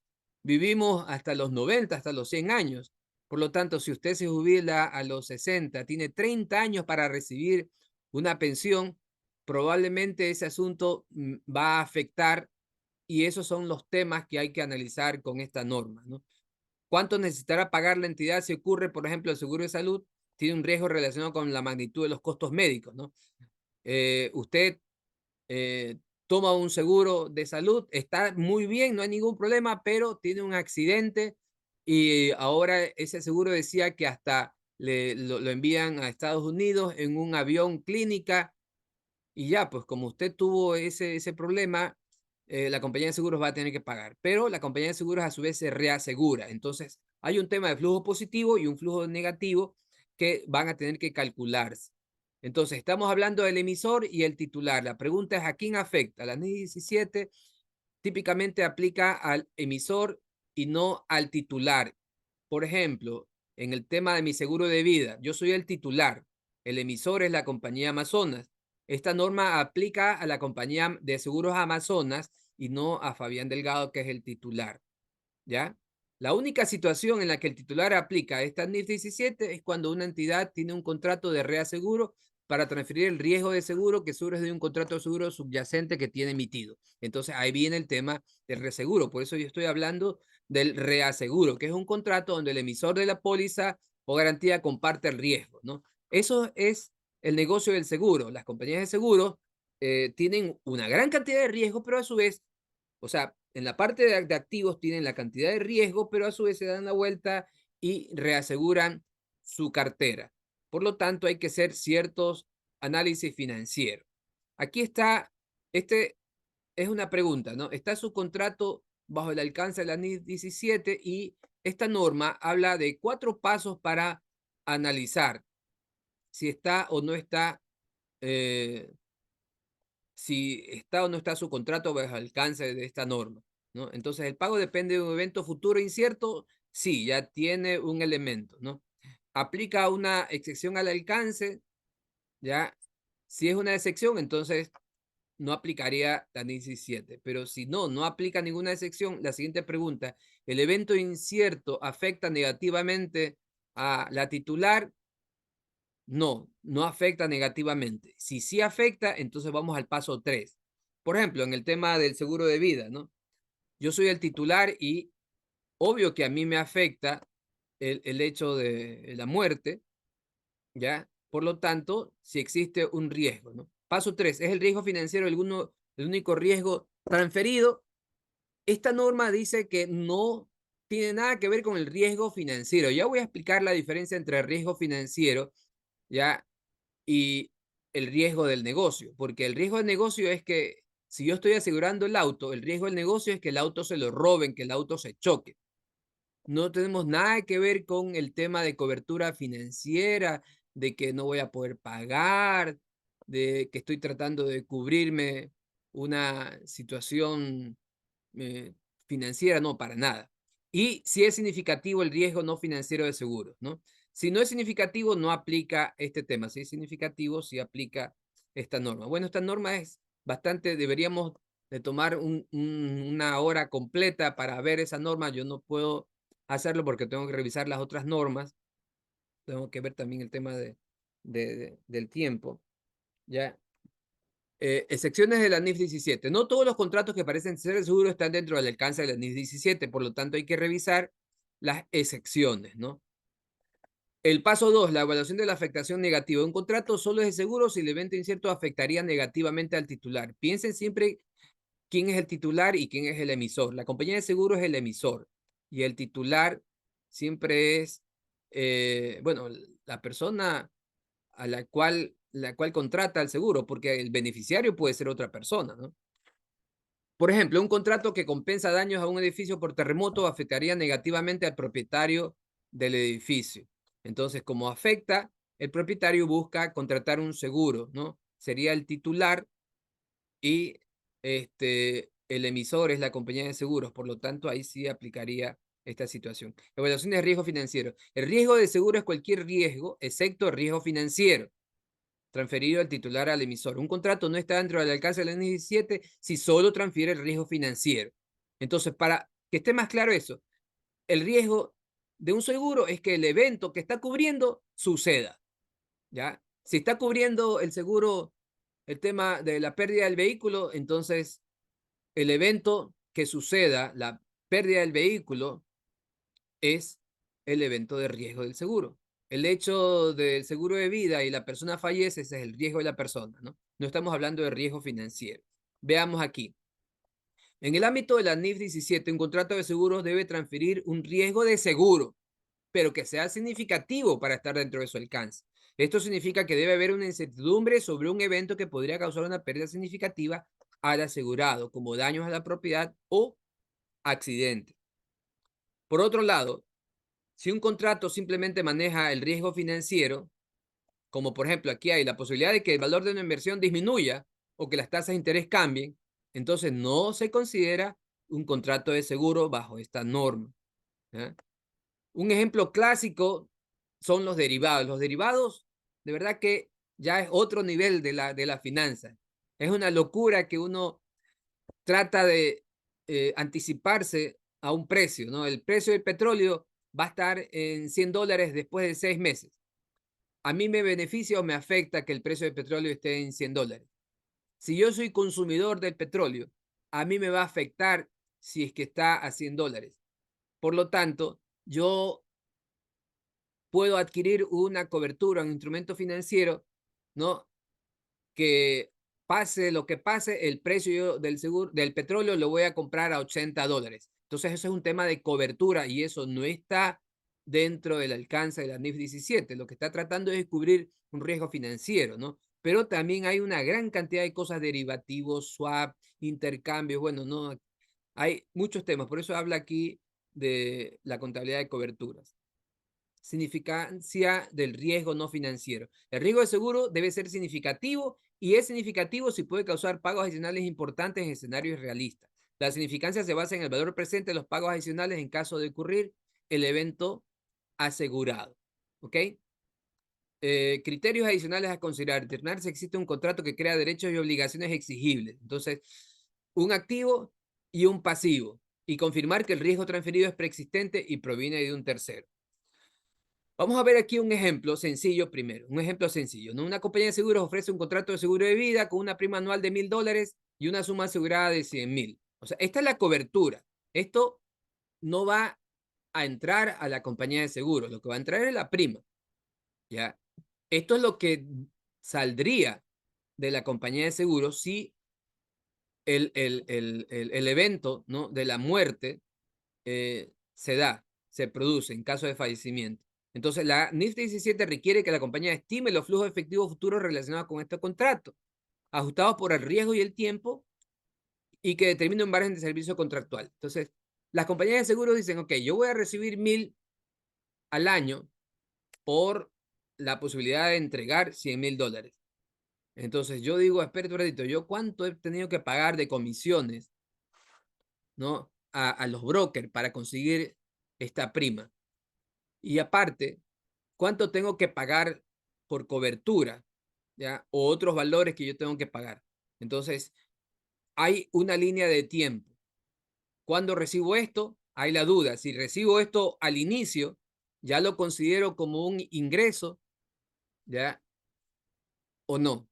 vivimos hasta los 90, hasta los 100 años. Por lo tanto, si usted se jubila a los 60, tiene 30 años para recibir una pensión, probablemente ese asunto va a afectar y esos son los temas que hay que analizar con esta norma, ¿no? ¿Cuánto necesitará pagar la entidad si ocurre, por ejemplo, el seguro de salud? Tiene un riesgo relacionado con la magnitud de los costos médicos, ¿no? Usted toma un seguro de salud, está muy bien, no hay ningún problema, pero tiene un accidente y ahora ese seguro decía que hasta lo envían a Estados Unidos en un avión clínica y ya, pues como usted tuvo ese problema, la compañía de seguros va a tener que pagar, pero la compañía de seguros a su vez se reasegura. Entonces, hay un tema de flujo positivo y un flujo negativo que van a tener que calcularse. Entonces, estamos hablando del emisor y el titular. La pregunta es, ¿a quién afecta? La NIS 17 típicamente aplica al emisor y no al titular. Por ejemplo, en el tema de mi seguro de vida, yo soy el titular, el emisor es la compañía Amazonas. Esta norma aplica a la compañía de seguros Amazonas y no a Fabián Delgado, que es el titular, ¿ya? La única situación en la que el titular aplica esta NIF 17 es cuando una entidad tiene un contrato de reaseguro para transferir el riesgo de seguro que surge de un contrato de seguro subyacente que tiene emitido. Entonces ahí viene el tema del reaseguro. Por eso yo estoy hablando del reaseguro, que es un contrato donde el emisor de la póliza o garantía comparte el riesgo, ¿no? Eso es el negocio del seguro. Las compañías de seguro tienen una gran cantidad de riesgo, pero a su vez, o sea, en la parte de activos tienen la cantidad de riesgo, pero a su vez se dan la vuelta y reaseguran su cartera. Por lo tanto, hay que hacer ciertos análisis financieros. Aquí está, este es una pregunta, ¿no? Está su contrato bajo el alcance de la NIS 17 y esta norma habla de 4 pasos para analizar si está o no está si está o no está su contrato bajo alcance de esta norma, ¿no? Entonces, el pago depende de un evento futuro incierto, sí, ya tiene un elemento, ¿no? Aplica una excepción al alcance, ya, si es una excepción, entonces no aplicaría la NIS 17, pero si no aplica ninguna excepción, la siguiente pregunta, ¿el evento incierto afecta negativamente a la titular? No afecta negativamente. Si sí afecta, entonces vamos al paso 3. Por ejemplo, en el tema del seguro de vida, ¿no? Yo soy el titular y obvio que a mí me afecta el hecho de la muerte, ¿ya? Por lo tanto, si existe un riesgo, ¿no? Paso 3, ¿es el riesgo financiero el único riesgo transferido? Esta norma dice que no tiene nada que ver con el riesgo financiero. Ya voy a explicar la diferencia entre el riesgo financiero, ¿ya? Y el riesgo del negocio, porque el riesgo del negocio es que si yo estoy asegurando el auto, el riesgo del negocio es que el auto se lo roben, que el auto se choque. No tenemos nada que ver con el tema de cobertura financiera, de que no voy a poder pagar, de que estoy tratando de cubrirme una situación eh, financiera, no, para nada. Y si es significativo el riesgo no financiero de seguros, ¿no? Si no es significativo, no aplica este tema. Si es significativo, sí aplica esta norma. Bueno, esta norma es bastante, deberíamos de tomar una hora completa para ver esa norma. Yo no puedo hacerlo porque tengo que revisar las otras normas. Tengo que ver también el tema del tiempo. ¿Ya? Excepciones de la NIF 17. No todos los contratos que parecen ser seguros están dentro del alcance de la NIF 17, por lo tanto hay que revisar las excepciones, ¿no? El paso 2, la evaluación de la afectación negativa. Un contrato solo es de seguro si el evento incierto afectaría negativamente al titular. Piensen siempre quién es el titular y quién es el emisor. La compañía de seguros es el emisor y el titular siempre es, bueno, la persona a la cual contrata el seguro, porque el beneficiario puede ser otra persona, ¿no? Por ejemplo, un contrato que compensa daños a un edificio por terremoto afectaría negativamente al propietario del edificio. Entonces, como afecta, el propietario busca contratar un seguro, ¿no? Sería el titular y el emisor es la compañía de seguros. Por lo tanto, ahí sí aplicaría esta situación. Evaluación de riesgo financiero. El riesgo de seguro es cualquier riesgo, excepto riesgo financiero, transferido al titular al emisor. Un contrato no está dentro del alcance de la NIS 17 si solo transfiere el riesgo financiero. Entonces, para que esté más claro eso, el riesgo de un seguro es que el evento que está cubriendo suceda, ¿ya? Si está cubriendo el seguro el tema de la pérdida del vehículo, entonces el evento que suceda, la pérdida del vehículo, es el evento de riesgo del seguro. El hecho del seguro de vida y la persona fallece, ese es el riesgo de la persona, ¿no? No estamos hablando de riesgo financiero. Veamos aquí. En el ámbito de la NIF 17, un contrato de seguros debe transferir un riesgo de seguro, pero que sea significativo para estar dentro de su alcance. Esto significa que debe haber una incertidumbre sobre un evento que podría causar una pérdida significativa al asegurado, como daños a la propiedad o accidente. Por otro lado, si un contrato simplemente maneja el riesgo financiero, como por ejemplo aquí hay la posibilidad de que el valor de una inversión disminuya o que las tasas de interés cambien, entonces no se considera un contrato de seguro bajo esta norma. ¿Ya? Un ejemplo clásico son los derivados. Los derivados, de verdad que ya es otro nivel de la finanza. Es una locura que uno trata de anticiparse a un precio, ¿no? El precio del petróleo va a estar en $100 después de 6 meses. ¿A mí me beneficia o me afecta que el precio del petróleo esté en $100? Si yo soy consumidor del petróleo, a mí me va a afectar si es que está a $100. Por lo tanto, yo puedo adquirir una cobertura, un instrumento financiero, ¿no? Que pase lo que pase, el precio del seguro del petróleo lo voy a comprar a $80. Entonces, eso es un tema de cobertura y eso no está dentro del alcance de la NIF 17. Lo que está tratando es cubrir un riesgo financiero, ¿no? Pero también hay una gran cantidad de cosas, derivativos, swap, intercambios, bueno, no, hay muchos temas. Por eso habla aquí de la contabilidad de coberturas. Significancia del riesgo no financiero. El riesgo de seguro debe ser significativo y es significativo si puede causar pagos adicionales importantes en escenarios realistas. La significancia se basa en el valor presente de los pagos adicionales en caso de ocurrir el evento asegurado. ¿Ok? Criterios adicionales a considerar. Determinar si existe un contrato que crea derechos y obligaciones exigibles. Entonces, un activo y un pasivo. Y confirmar que el riesgo transferido es preexistente y proviene de un tercero. Vamos a ver aquí un ejemplo sencillo primero, un ejemplo sencillo, ¿no? Una compañía de seguros ofrece un contrato de seguro de vida con una prima anual de $1,000 y una suma asegurada de 100,000. O sea, esta es la cobertura. Esto no va a entrar a la compañía de seguros, lo que va a entrar es la prima, ¿ya? Esto es lo que saldría de la compañía de seguros si el evento, ¿no? de la muerte se produce en caso de fallecimiento. Entonces, la NIF 17 requiere que la compañía estime los flujos efectivos futuros relacionados con este contrato, ajustados por el riesgo y el tiempo, y que determine un margen de servicio contractual. Entonces, las compañías de seguros dicen, ok, yo voy a recibir 1,000 al año por la posibilidad de entregar $100,000. Entonces, yo digo, espérate un ratito, ¿yo cuánto he tenido que pagar de comisiones, ¿no? a los brokers para conseguir esta prima? Y aparte, ¿cuánto tengo que pagar por cobertura? ¿Ya? O otros valores que yo tengo que pagar. Entonces, hay una línea de tiempo. ¿Cuándo recibo esto? hay la duda. Si recibo esto al inicio, ya lo considero como un ingreso, ¿ya? ¿O no?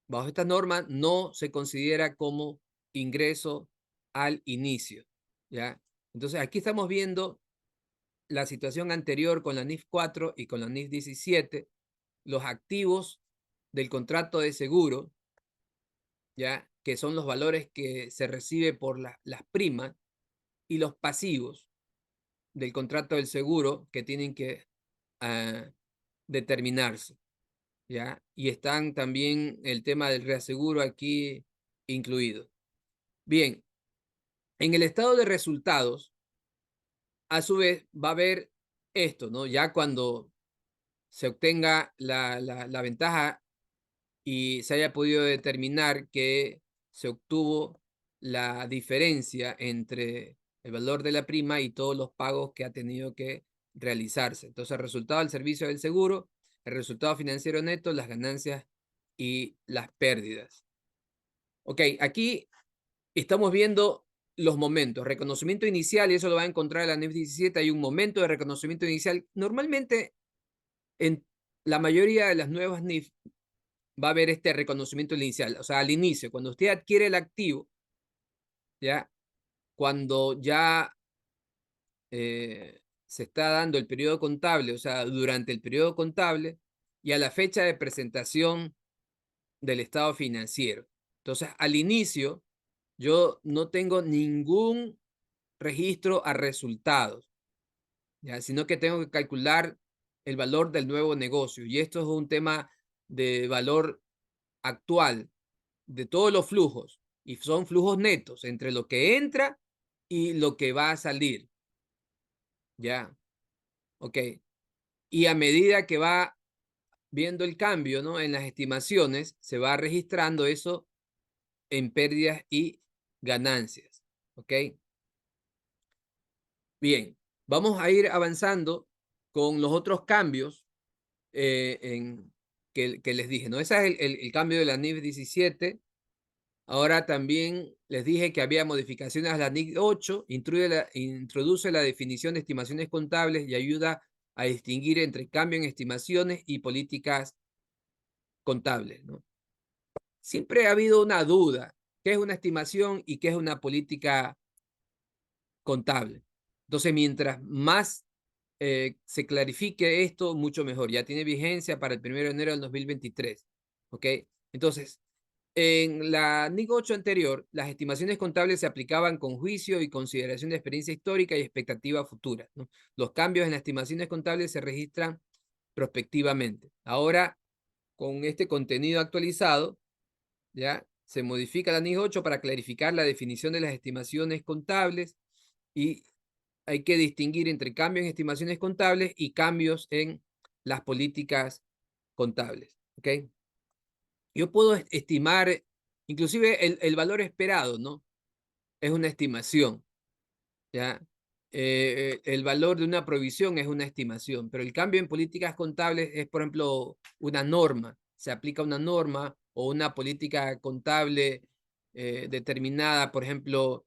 Bajo esta norma no se considera como ingreso al inicio, ¿ya? Entonces aquí estamos viendo la situación anterior con la NIF 4 y con la NIF 17, los activos del contrato de seguro, ¿ya? Que son los valores que se recibe por las primas, y los pasivos del contrato del seguro que tienen que determinarse, ¿ya? Y están también el tema del reaseguro aquí incluido. Bien, en el estado de resultados, a su vez, va a haber esto, ¿no? Ya cuando se obtenga la ventaja y se haya podido determinar que se obtuvo la diferencia entre el valor de la prima y todos los pagos que ha tenido que realizarse. Entonces, el resultado del servicio del seguro, el resultado financiero neto, las ganancias y las pérdidas. Ok, aquí estamos viendo los momentos. Reconocimiento inicial, y eso lo va a encontrar en la NIF 17, hay un momento de reconocimiento inicial. Normalmente, en la mayoría de las nuevas NIF, va a haber este reconocimiento inicial, o sea, al inicio, cuando usted adquiere el activo, ¿ya? Cuando ya se está dando el periodo contable, o sea, durante el periodo contable y a la fecha de presentación del estado financiero. Entonces, al inicio, yo no tengo ningún registro a resultados, ¿ya? Sino que tengo que calcular el valor del nuevo negocio. Y esto es un tema de valor actual de todos los flujos, y son flujos netos entre lo que entra y lo que va a salir. Ya, ok. Y a medida que va viendo el cambio, ¿no? En las estimaciones, se va registrando eso en pérdidas y ganancias. Ok. Bien, vamos a ir avanzando con los otros cambios que les dije, ¿no? Ese es el cambio de la NIF 17. Ahora también les dije que había modificaciones a la NIC 8, introduce la definición de estimaciones contables y ayuda a distinguir entre cambio en estimaciones y políticas contables, ¿no? Siempre ha habido una duda, ¿qué es una estimación y qué es una política contable? Entonces, mientras más se clarifique esto, mucho mejor. Ya tiene vigencia para el 1 de enero del 2023, ¿ok? Entonces, en la NIC 8 anterior, las estimaciones contables se aplicaban con juicio y consideración de experiencia histórica y expectativa futura, ¿no? Los cambios en las estimaciones contables se registran prospectivamente. Ahora, con este contenido actualizado, ya se modifica la NIC 8 para clarificar la definición de las estimaciones contables, y hay que distinguir entre cambios en estimaciones contables y cambios en las políticas contables, ¿ok? Yo puedo estimar, inclusive el valor esperado, ¿no? Es una estimación, ¿ya? El valor de una provisión es una estimación, pero el cambio en políticas contables es, por ejemplo, una norma. Se aplica una norma o una política contable determinada, por ejemplo,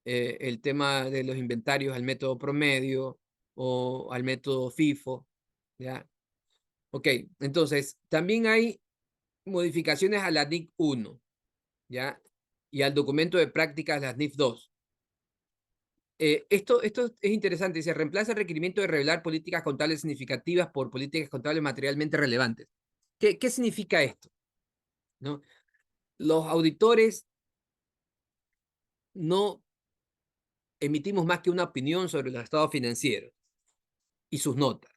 el tema de los inventarios al método promedio o al método FIFO, ¿ya? Ok, entonces, también hay modificaciones a la NIC 1, ¿ya? Y al documento de prácticas, las NIF 2. Esto es interesante. Se reemplaza el requerimiento de revelar políticas contables significativas por políticas contables materialmente relevantes. ¿Qué significa esto? ¿No? Los auditores no emitimos más que una opinión sobre los estados financieros y sus notas,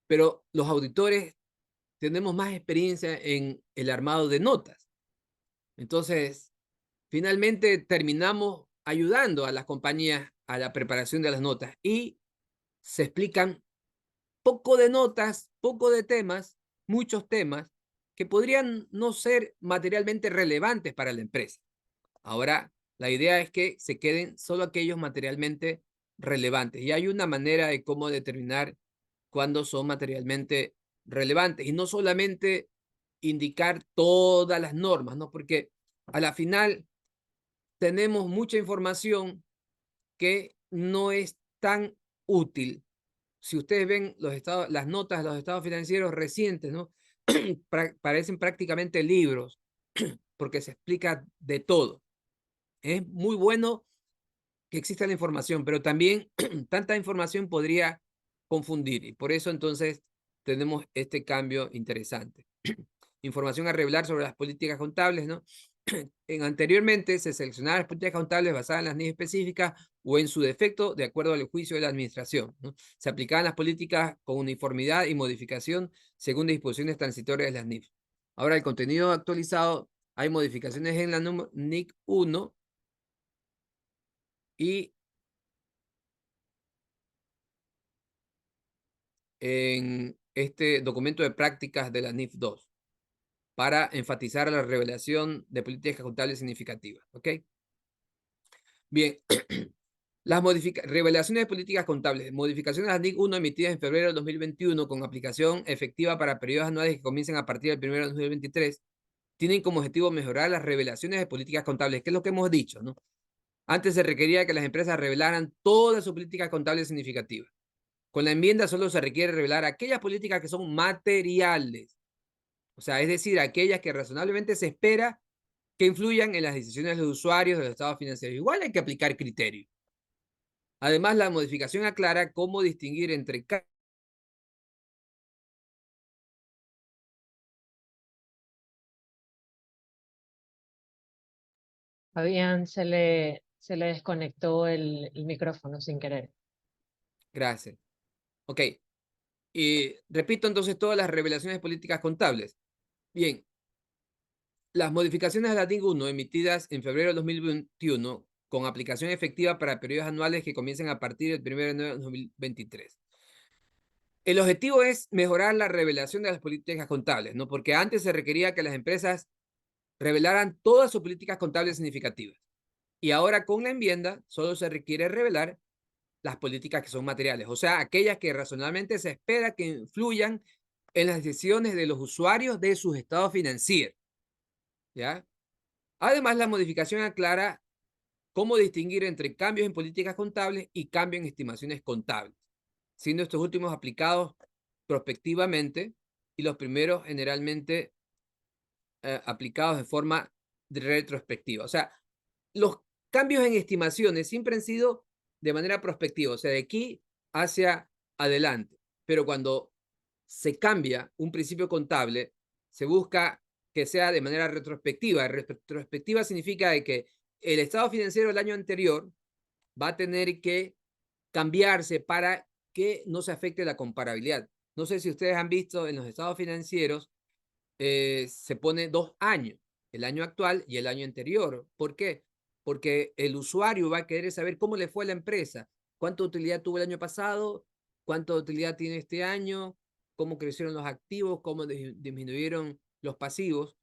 pero los auditores tenemos más experiencia en el armado de notas. Entonces, finalmente terminamos ayudando a las compañías a la preparación de las notas, y se explican poco de notas, poco de temas, muchos temas que podrían no ser materialmente relevantes para la empresa. Ahora, la idea es que se queden solo aquellos materialmente relevantes, y hay una manera de cómo determinar cuándo son materialmente relevantes, y no solamente indicar todas las normas, ¿no? Porque a la final tenemos mucha información que no es tan útil. Si ustedes ven las notas de los estados financieros recientes, ¿no? Parecen prácticamente libros, porque se explica de todo. Es muy bueno que exista la información, pero también tanta información podría confundir, y por eso entonces tenemos este cambio interesante. Información a revelar sobre las políticas contables, ¿no? Anteriormente se seleccionaban las políticas contables basadas en las NIF específicas o en su defecto de acuerdo al juicio de la administración, ¿no? Se aplicaban las políticas con uniformidad y modificación según disposiciones transitorias de las NIF. Ahora el contenido actualizado, hay modificaciones en la NIC 1 y en este documento de prácticas de la NIF 2 para enfatizar la revelación de políticas contables significativas. ¿Ok? Bien, las revelaciones de políticas contables, modificaciones a la NIC 1 emitidas en febrero del 2021 con aplicación efectiva para periodos anuales que comiencen a partir del 1 de 2023, tienen como objetivo mejorar las revelaciones de políticas contables, que es lo que hemos dicho, ¿no? Antes se requería que las empresas revelaran todas sus políticas contables significativas. Con la enmienda solo se requiere revelar aquellas políticas que son materiales, o sea, es decir, aquellas que razonablemente se espera que influyan en las decisiones de los usuarios de los estados financieros. Igual hay que aplicar criterios. Además, la modificación aclara cómo distinguir entre Fabián se le desconectó el micrófono sin querer. Gracias. Ok. Y repito entonces todas las revelaciones políticas contables. Bien. Las modificaciones a la DIN 1 emitidas en febrero de 2021 con aplicación efectiva para periodos anuales que comiencen a partir del 1 de enero de 2023. El objetivo es mejorar la revelación de las políticas contables, ¿no? Porque antes se requería que las empresas revelaran todas sus políticas contables significativas. Y ahora con la enmienda solo se requiere revelar las políticas que son materiales, o sea, aquellas que razonablemente se espera que influyan en las decisiones de los usuarios de sus estados financieros. ¿Ya? Además, la modificación aclara cómo distinguir entre cambios en políticas contables y cambios en estimaciones contables, siendo estos últimos aplicados prospectivamente y los primeros generalmente aplicados de forma retrospectiva. O sea, los cambios en estimaciones siempre han sido de manera prospectiva, o sea, de aquí hacia adelante. Pero cuando se cambia un principio contable, se busca que sea de manera retrospectiva. Retrospectiva significa de que el estado financiero del año anterior va a tener que cambiarse para que no se afecte la comparabilidad. No sé si ustedes han visto en los estados financieros, se pone 2 años, el año actual y el año anterior. ¿Por qué? Porque el usuario va a querer saber cómo le fue a la empresa, cuánta utilidad tuvo el año pasado, cuánta utilidad tiene este año, cómo crecieron los activos, cómo disminuyeron los pasivos,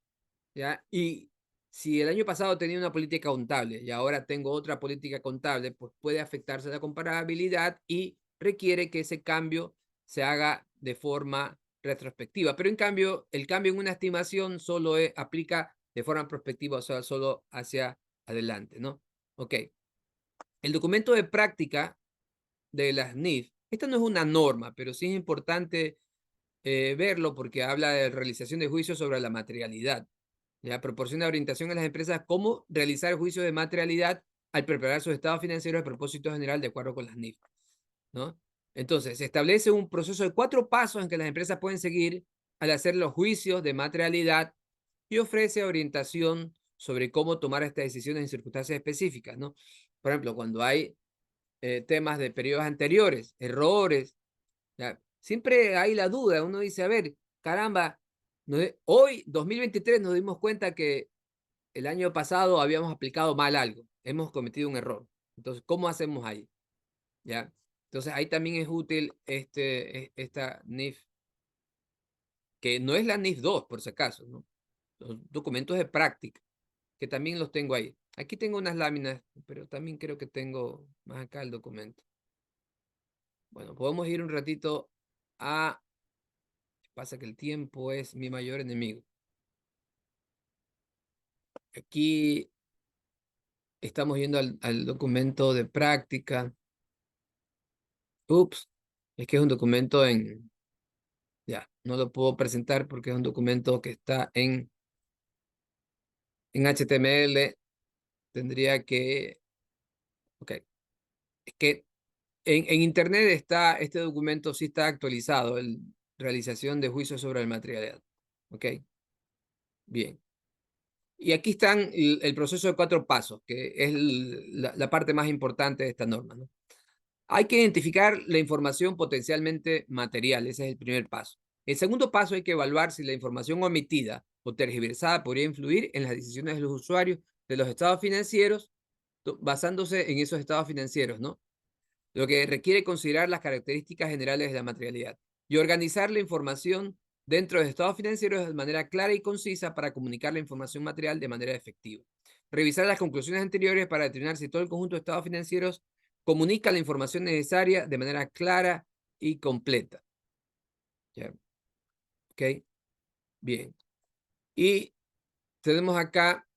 ¿ya? Y si el año pasado tenía una política contable y ahora tengo otra política contable, pues puede afectarse la comparabilidad y requiere que ese cambio se haga de forma retrospectiva. Pero en cambio, el cambio en una estimación solo aplica de forma prospectiva, o sea, solo hacia adelante, ¿no? Ok. El documento de práctica de las NIF, esta no es una norma, pero sí es importante verlo porque habla de realización de juicios sobre la materialidad. Ya proporciona orientación a las empresas cómo realizar juicios de materialidad al preparar sus estados financieros de propósito general de acuerdo con las NIF, ¿no? Entonces, se establece un proceso de 4 pasos en que las empresas pueden seguir al hacer los juicios de materialidad y ofrece orientación sobre cómo tomar estas decisiones en circunstancias específicas, ¿no? Por ejemplo, cuando hay temas de periodos anteriores, errores, ¿ya? Siempre hay la duda, uno dice, a ver, caramba, hoy, 2023, nos dimos cuenta que el año pasado habíamos aplicado mal algo, hemos cometido un error. Entonces, ¿cómo hacemos ahí? ¿Ya? Entonces, ahí también es útil esta NIF, que no es la NIF 2, por si acaso, ¿no? Los documentos de práctica, que también los tengo ahí. Aquí tengo unas láminas, pero también creo que tengo más acá el documento. Bueno, podemos ir un ratito a... Pasa que el tiempo es mi mayor enemigo. Aquí estamos yendo al documento de práctica. Ups, es que es un documento en... Ya, no lo puedo presentar porque es un documento que está en HTML. Tendría que... Ok, es que en Internet está, este documento sí está actualizado, realización de juicio sobre el materialidad. Ok, bien. Y aquí están el proceso de 4 pasos, que es la parte más importante de esta norma, ¿no? Hay que identificar la información potencialmente material, ese es el primer paso. El segundo paso, hay que evaluar si la información omitida o tergiversada podría influir en las decisiones de los usuarios de los estados financieros, basándose en esos estados financieros, ¿no? Lo que requiere considerar las características generales de la materialidad y organizar la información dentro de estados financieros de manera clara y concisa para comunicar la información material de manera efectiva. Revisar las conclusiones anteriores para determinar si todo el conjunto de estados financieros comunica la información necesaria de manera clara y completa. ¿Ya? ¿Ok? Bien. Y tenemos acá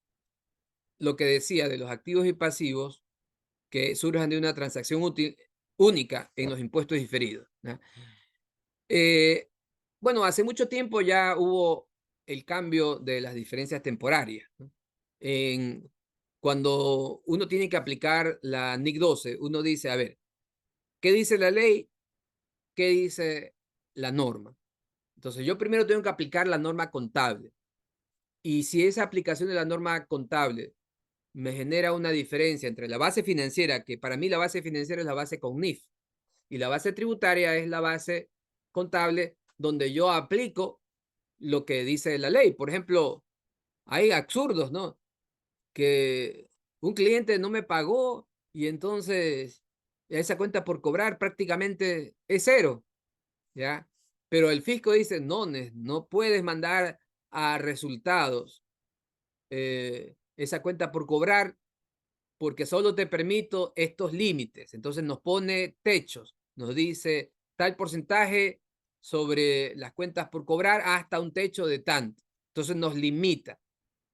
lo que decía de los activos y pasivos que surjan de una transacción única en los impuestos diferidos. ¿Ya? Bueno, hace mucho tiempo ya hubo el cambio de las diferencias temporarias, ¿no? Cuando uno tiene que aplicar la NIC 12, uno dice, a ver, ¿qué dice la ley? ¿Qué dice la norma? Entonces, yo primero tengo que aplicar la norma contable. Y si esa aplicación de la norma contable me genera una diferencia entre la base financiera, que para mí la base financiera es la base con NIF, y la base tributaria es la base contable donde yo aplico lo que dice la ley. Por ejemplo, hay absurdos, ¿no? Que un cliente no me pagó y entonces esa cuenta por cobrar prácticamente es cero, ¿ya? Pero el fisco dice, no, no puedes mandar a resultados esa cuenta por cobrar porque solo te permito estos límites. Entonces nos pone techos, nos dice tal porcentaje sobre las cuentas por cobrar hasta un techo de tanto. Entonces nos limita.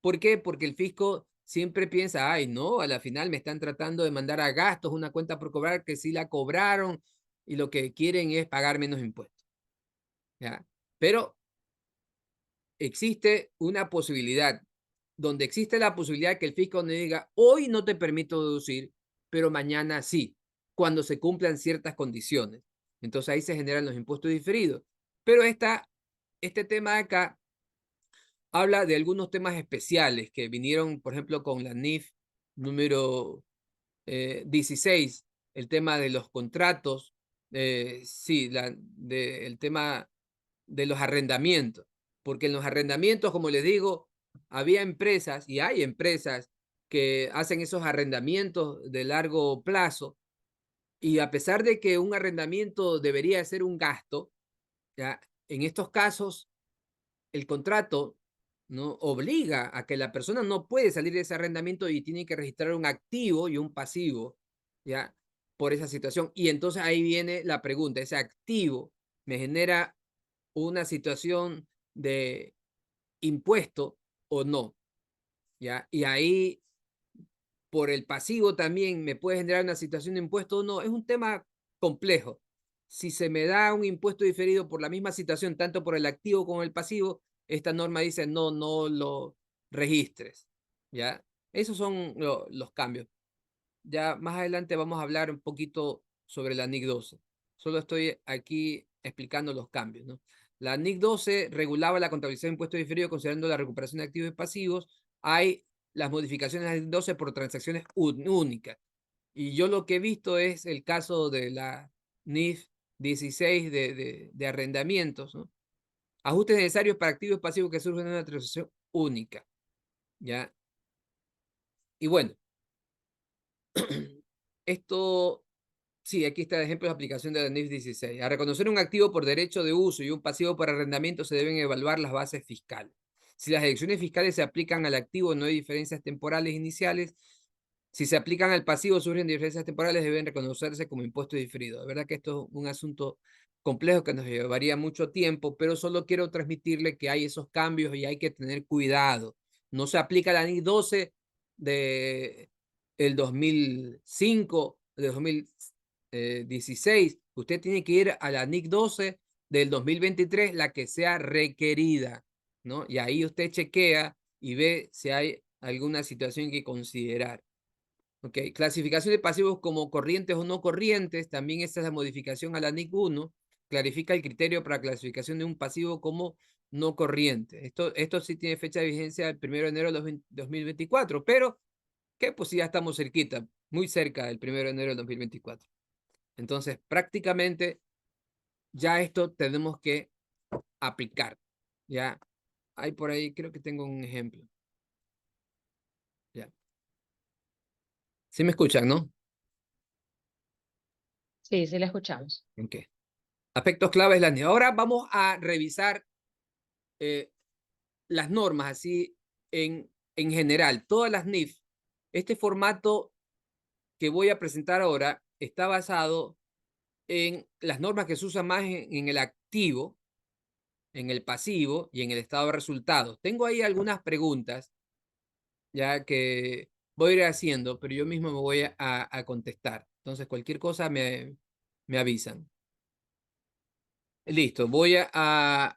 ¿Por qué? Porque el fisco siempre piensa, ay, no, a la final me están tratando de mandar a gastos una cuenta por cobrar que sí la cobraron y lo que quieren es pagar menos impuestos. ¿Ya? Pero existe una posibilidad, donde existe la posibilidad que el fisco nos diga, hoy no te permito deducir, pero mañana sí, cuando se cumplan ciertas condiciones. Entonces ahí se generan los impuestos diferidos. Pero este tema de acá habla de algunos temas especiales que vinieron, por ejemplo, con la NIF número 16, el tema de los contratos, sí, el tema de los arrendamientos, porque en los arrendamientos, como les digo, había empresas y hay empresas que hacen esos arrendamientos de largo plazo y a pesar de que un arrendamiento debería ser un gasto, ¿ya? En estos casos el contrato no obliga a que la persona no puede salir de ese arrendamiento y tiene que registrar un activo y un pasivo, ¿ya? Por esa situación. Y entonces ahí viene la pregunta, ¿ese activo me genera una situación de impuesto o no? ¿Ya? Y ahí, por el pasivo también me puede generar una situación de impuesto o no. Es un tema complejo. Si se me da un impuesto diferido por la misma situación, tanto por el activo como el pasivo, esta norma dice no, no lo registres. ¿Ya? Esos son los cambios. Ya más adelante vamos a hablar un poquito sobre la NIC 12. Solo estoy aquí explicando los cambios, ¿no? La NIC 12 regulaba la contabilización de impuestos diferidos considerando la recuperación de activos y pasivos. Hay las modificaciones de la NIC 12 por transacciones únicas. Y yo lo que he visto es el caso de la NIF 16 de arrendamientos, ¿no? Ajustes necesarios para activos y pasivos que surgen de una transacción única, ¿ya? Y bueno, esto... Sí, aquí está el ejemplo de aplicación de la NIF 16. A reconocer un activo por derecho de uso y un pasivo por arrendamiento se deben evaluar las bases fiscales. Si las deducciones fiscales se aplican al activo, no hay diferencias temporales iniciales. Si se aplican al pasivo, surgen diferencias temporales, deben reconocerse como impuesto diferido. De verdad que esto es un asunto complejo que nos llevaría mucho tiempo, pero solo quiero transmitirle que hay esos cambios y hay que tener cuidado. No se aplica la NIF 12 de el 2005, de 2016, Usted tiene que ir a la NIC 12 del 2023, la que sea requerida, ¿no? Y ahí usted chequea y ve si hay alguna situación que considerar. ¿Ok? Clasificación de pasivos como corrientes o no corrientes, también esta es la modificación a la NIC 1, clarifica el criterio para clasificación de un pasivo como no corriente. Esto sí tiene fecha de vigencia el 1 de enero de 2024, pero que pues ya estamos cerquita, muy cerca del 1 de enero del 2024. Entonces, prácticamente ya esto tenemos que aplicar. Ya hay por ahí, creo que tengo un ejemplo. Ya. ¿Sí me escuchan, no? Sí, sí la escuchamos. Ok. Aspectos claves de la NIF. Ahora vamos a revisar las normas así en general, todas las NIF. Este formato que voy a presentar ahora está basado en las normas que se usan más en el activo, en el pasivo y en el estado de resultados. Tengo ahí algunas preguntas ya que voy a ir haciendo, pero yo mismo me voy a contestar. Entonces, cualquier cosa me avisan. Listo, voy a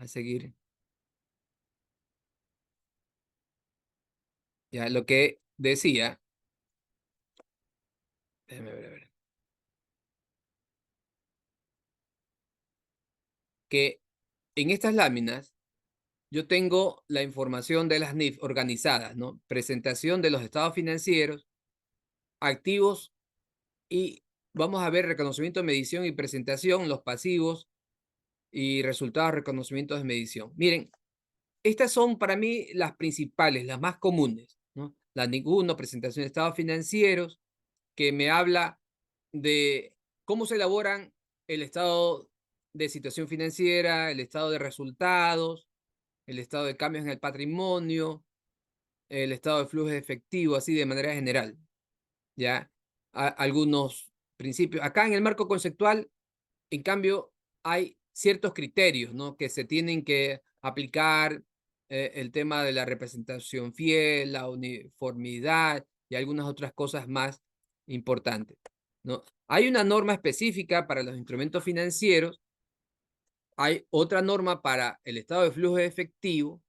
seguir. Ya, lo que decía, déjame ver, a ver, que en estas láminas yo tengo la información de las NIF organizadas, ¿no? Presentación de los estados financieros, activos y vamos a ver reconocimiento, medición y presentación, los pasivos y resultados, reconocimientos de medición. Miren, estas son para mí las principales, las más comunes, ¿no? La NIC 1, presentación de estados financieros, que me habla de cómo se elaboran el estado de situación financiera, el estado de resultados, el estado de cambios en el patrimonio, el estado de flujo de efectivo, así de manera general, ¿ya? Algunos principios. Acá en el marco conceptual, en cambio, hay ciertos criterios, ¿no? Que se tienen que aplicar, el tema de la representación fiel, la uniformidad y algunas otras cosas más importantes, ¿no? Hay una norma específica para los instrumentos financieros, hay otra norma para el estado de flujo de efectivo,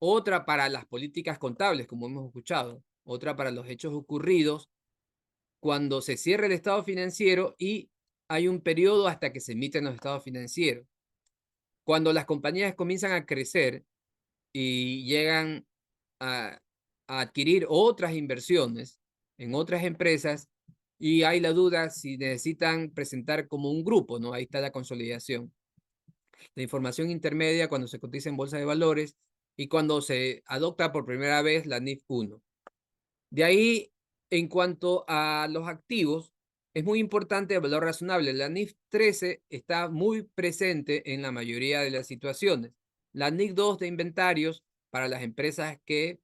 otra para las políticas contables, como hemos escuchado, otra para los hechos ocurridos cuando se cierra el estado financiero y hay un periodo hasta que se emiten los estados financieros. Cuando las compañías comienzan a crecer y llegan a adquirir otras inversiones en otras empresas y hay la duda si necesitan presentar como un grupo, ¿no? Ahí está la consolidación. La información intermedia cuando se cotiza en bolsa de valores y cuando se adopta por primera vez la NIF 1. De ahí, en cuanto a los activos, es muy importante el valor razonable. La NIF 13 está muy presente en la mayoría de las situaciones. La NIF 2 de inventarios para las empresas que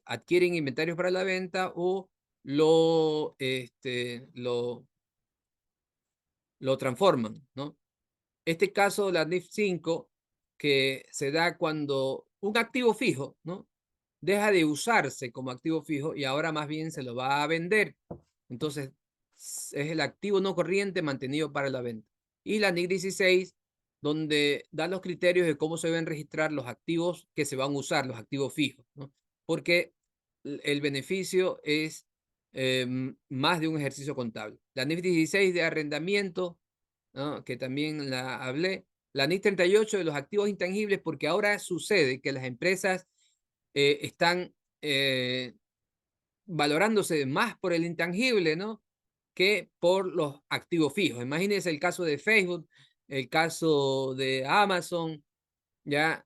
adquieren inventarios para la venta o lo transforman, ¿no? Este caso, la NIF 5, que se da cuando un activo fijo, ¿no? Deja de usarse como activo fijo y ahora más bien se lo va a vender. Entonces, es el activo no corriente mantenido para la venta. Y la NIC 16, donde da los criterios de cómo se deben registrar los activos que se van a usar, los activos fijos, ¿no? Porque el beneficio es más de un ejercicio contable. La NIF 16 de arrendamiento, ¿no? Que también la hablé. La NIC 38 de los activos intangibles, porque ahora sucede que las empresas están valorándose más por el intangible, ¿no? Que por los activos fijos. Imagínense el caso de Facebook, el caso de Amazon, ya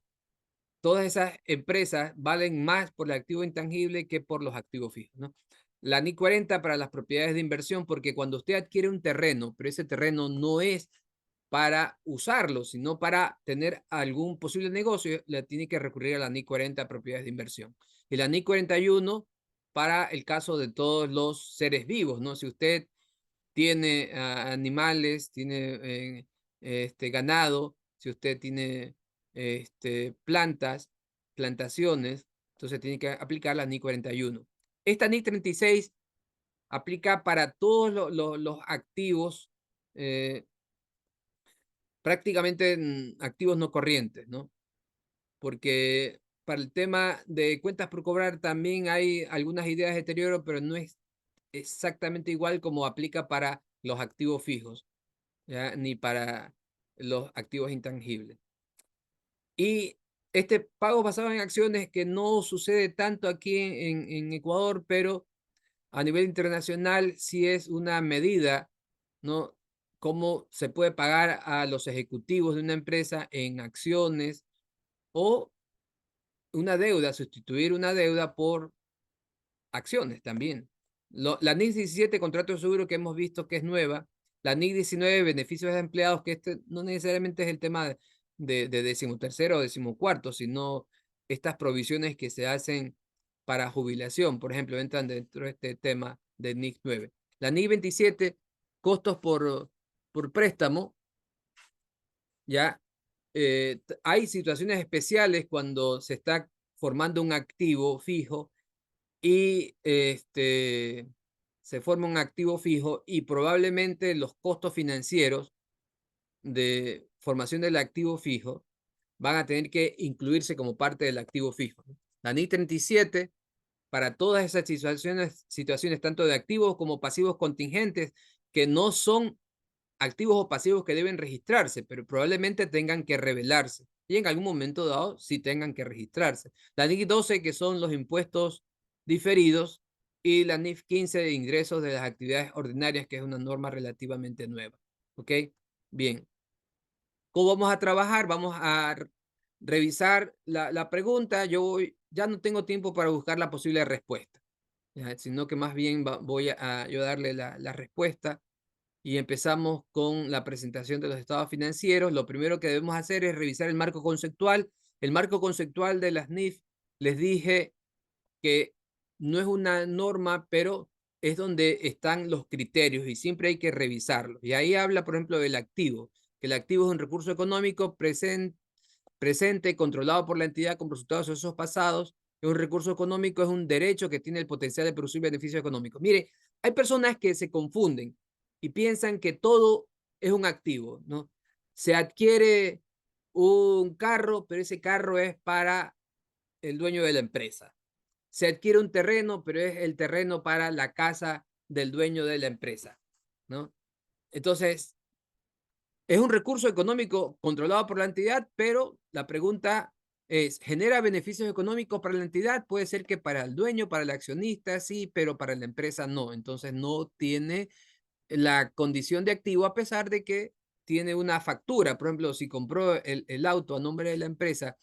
todas esas empresas valen más por el activo intangible que por los activos fijos, ¿no? La NIC 40 para las propiedades de inversión, porque cuando usted adquiere un terreno, pero ese terreno no es para usarlo, sino para tener algún posible negocio, le tiene que recurrir a la NIC 40 propiedades de inversión. Y la NIC 41 para el caso de todos los seres vivos, ¿no? Si usted tiene animales, tiene ganado, si usted tiene plantaciones, entonces tiene que aplicar la NIC 41. Esta NIC 36 aplica para todos los activos, prácticamente activos no corrientes, ¿no? Porque para el tema de cuentas por cobrar también hay algunas ideas de deterioro, pero no es exactamente igual como aplica para los activos fijos, ¿ya? Ni para los activos intangibles. Y este pago basado en acciones que no sucede tanto aquí en Ecuador, pero a nivel internacional sí es una medida, ¿no? Cómo se puede pagar a los ejecutivos de una empresa en acciones o una deuda, sustituir una deuda por acciones también. La NIC 17, contrato de seguro que hemos visto que es nueva, la NIC 19, beneficios de empleados, que este no necesariamente es el tema de decimotercero o decimocuarto, sino estas provisiones que se hacen para jubilación, por ejemplo, entran dentro de este tema de NIC 9. La NIC 27, costos por préstamo, ya hay situaciones especiales cuando se está formando un activo fijo y se forma un activo fijo y probablemente los costos financieros de formación del activo fijo van a tener que incluirse como parte del activo fijo. La NI 37, para todas esas situaciones tanto de activos como pasivos contingentes, que no son activos o pasivos que deben registrarse, pero probablemente tengan que revelarse y en algún momento dado sí tengan que registrarse. La NIF 12, que son los impuestos diferidos, y la NIF 15 de ingresos de las actividades ordinarias, que es una norma relativamente nueva. ¿Ok? Bien. ¿Cómo vamos a trabajar? Vamos a revisar la pregunta. Ya no tengo tiempo para buscar la posible respuesta, ¿ya? Sino que más bien voy a yo darle la respuesta y empezamos con la presentación de los estados financieros. Lo primero que debemos hacer es revisar el marco conceptual. El marco conceptual de las NIF, les dije que no es una norma, pero es donde están los criterios y siempre hay que revisarlos. Y ahí habla, por ejemplo, del activo, que el activo es un recurso económico presente, controlado por la entidad con resultados de esos pasados. Es un recurso económico, es un derecho que tiene el potencial de producir beneficios económicos. Mire, hay personas que se confunden y piensan que todo es un activo, ¿no? Se adquiere un carro, pero ese carro es para el dueño de la empresa. Se adquiere un terreno, pero es el terreno para la casa del dueño de la empresa, ¿no? Entonces, es un recurso económico controlado por la entidad, pero la pregunta es, ¿genera beneficios económicos para la entidad? Puede ser que para el dueño, para el accionista, sí, pero para la empresa no. Entonces, no tiene la condición de activo a pesar de que tiene una factura. Por ejemplo, si compró el auto a nombre de la empresa,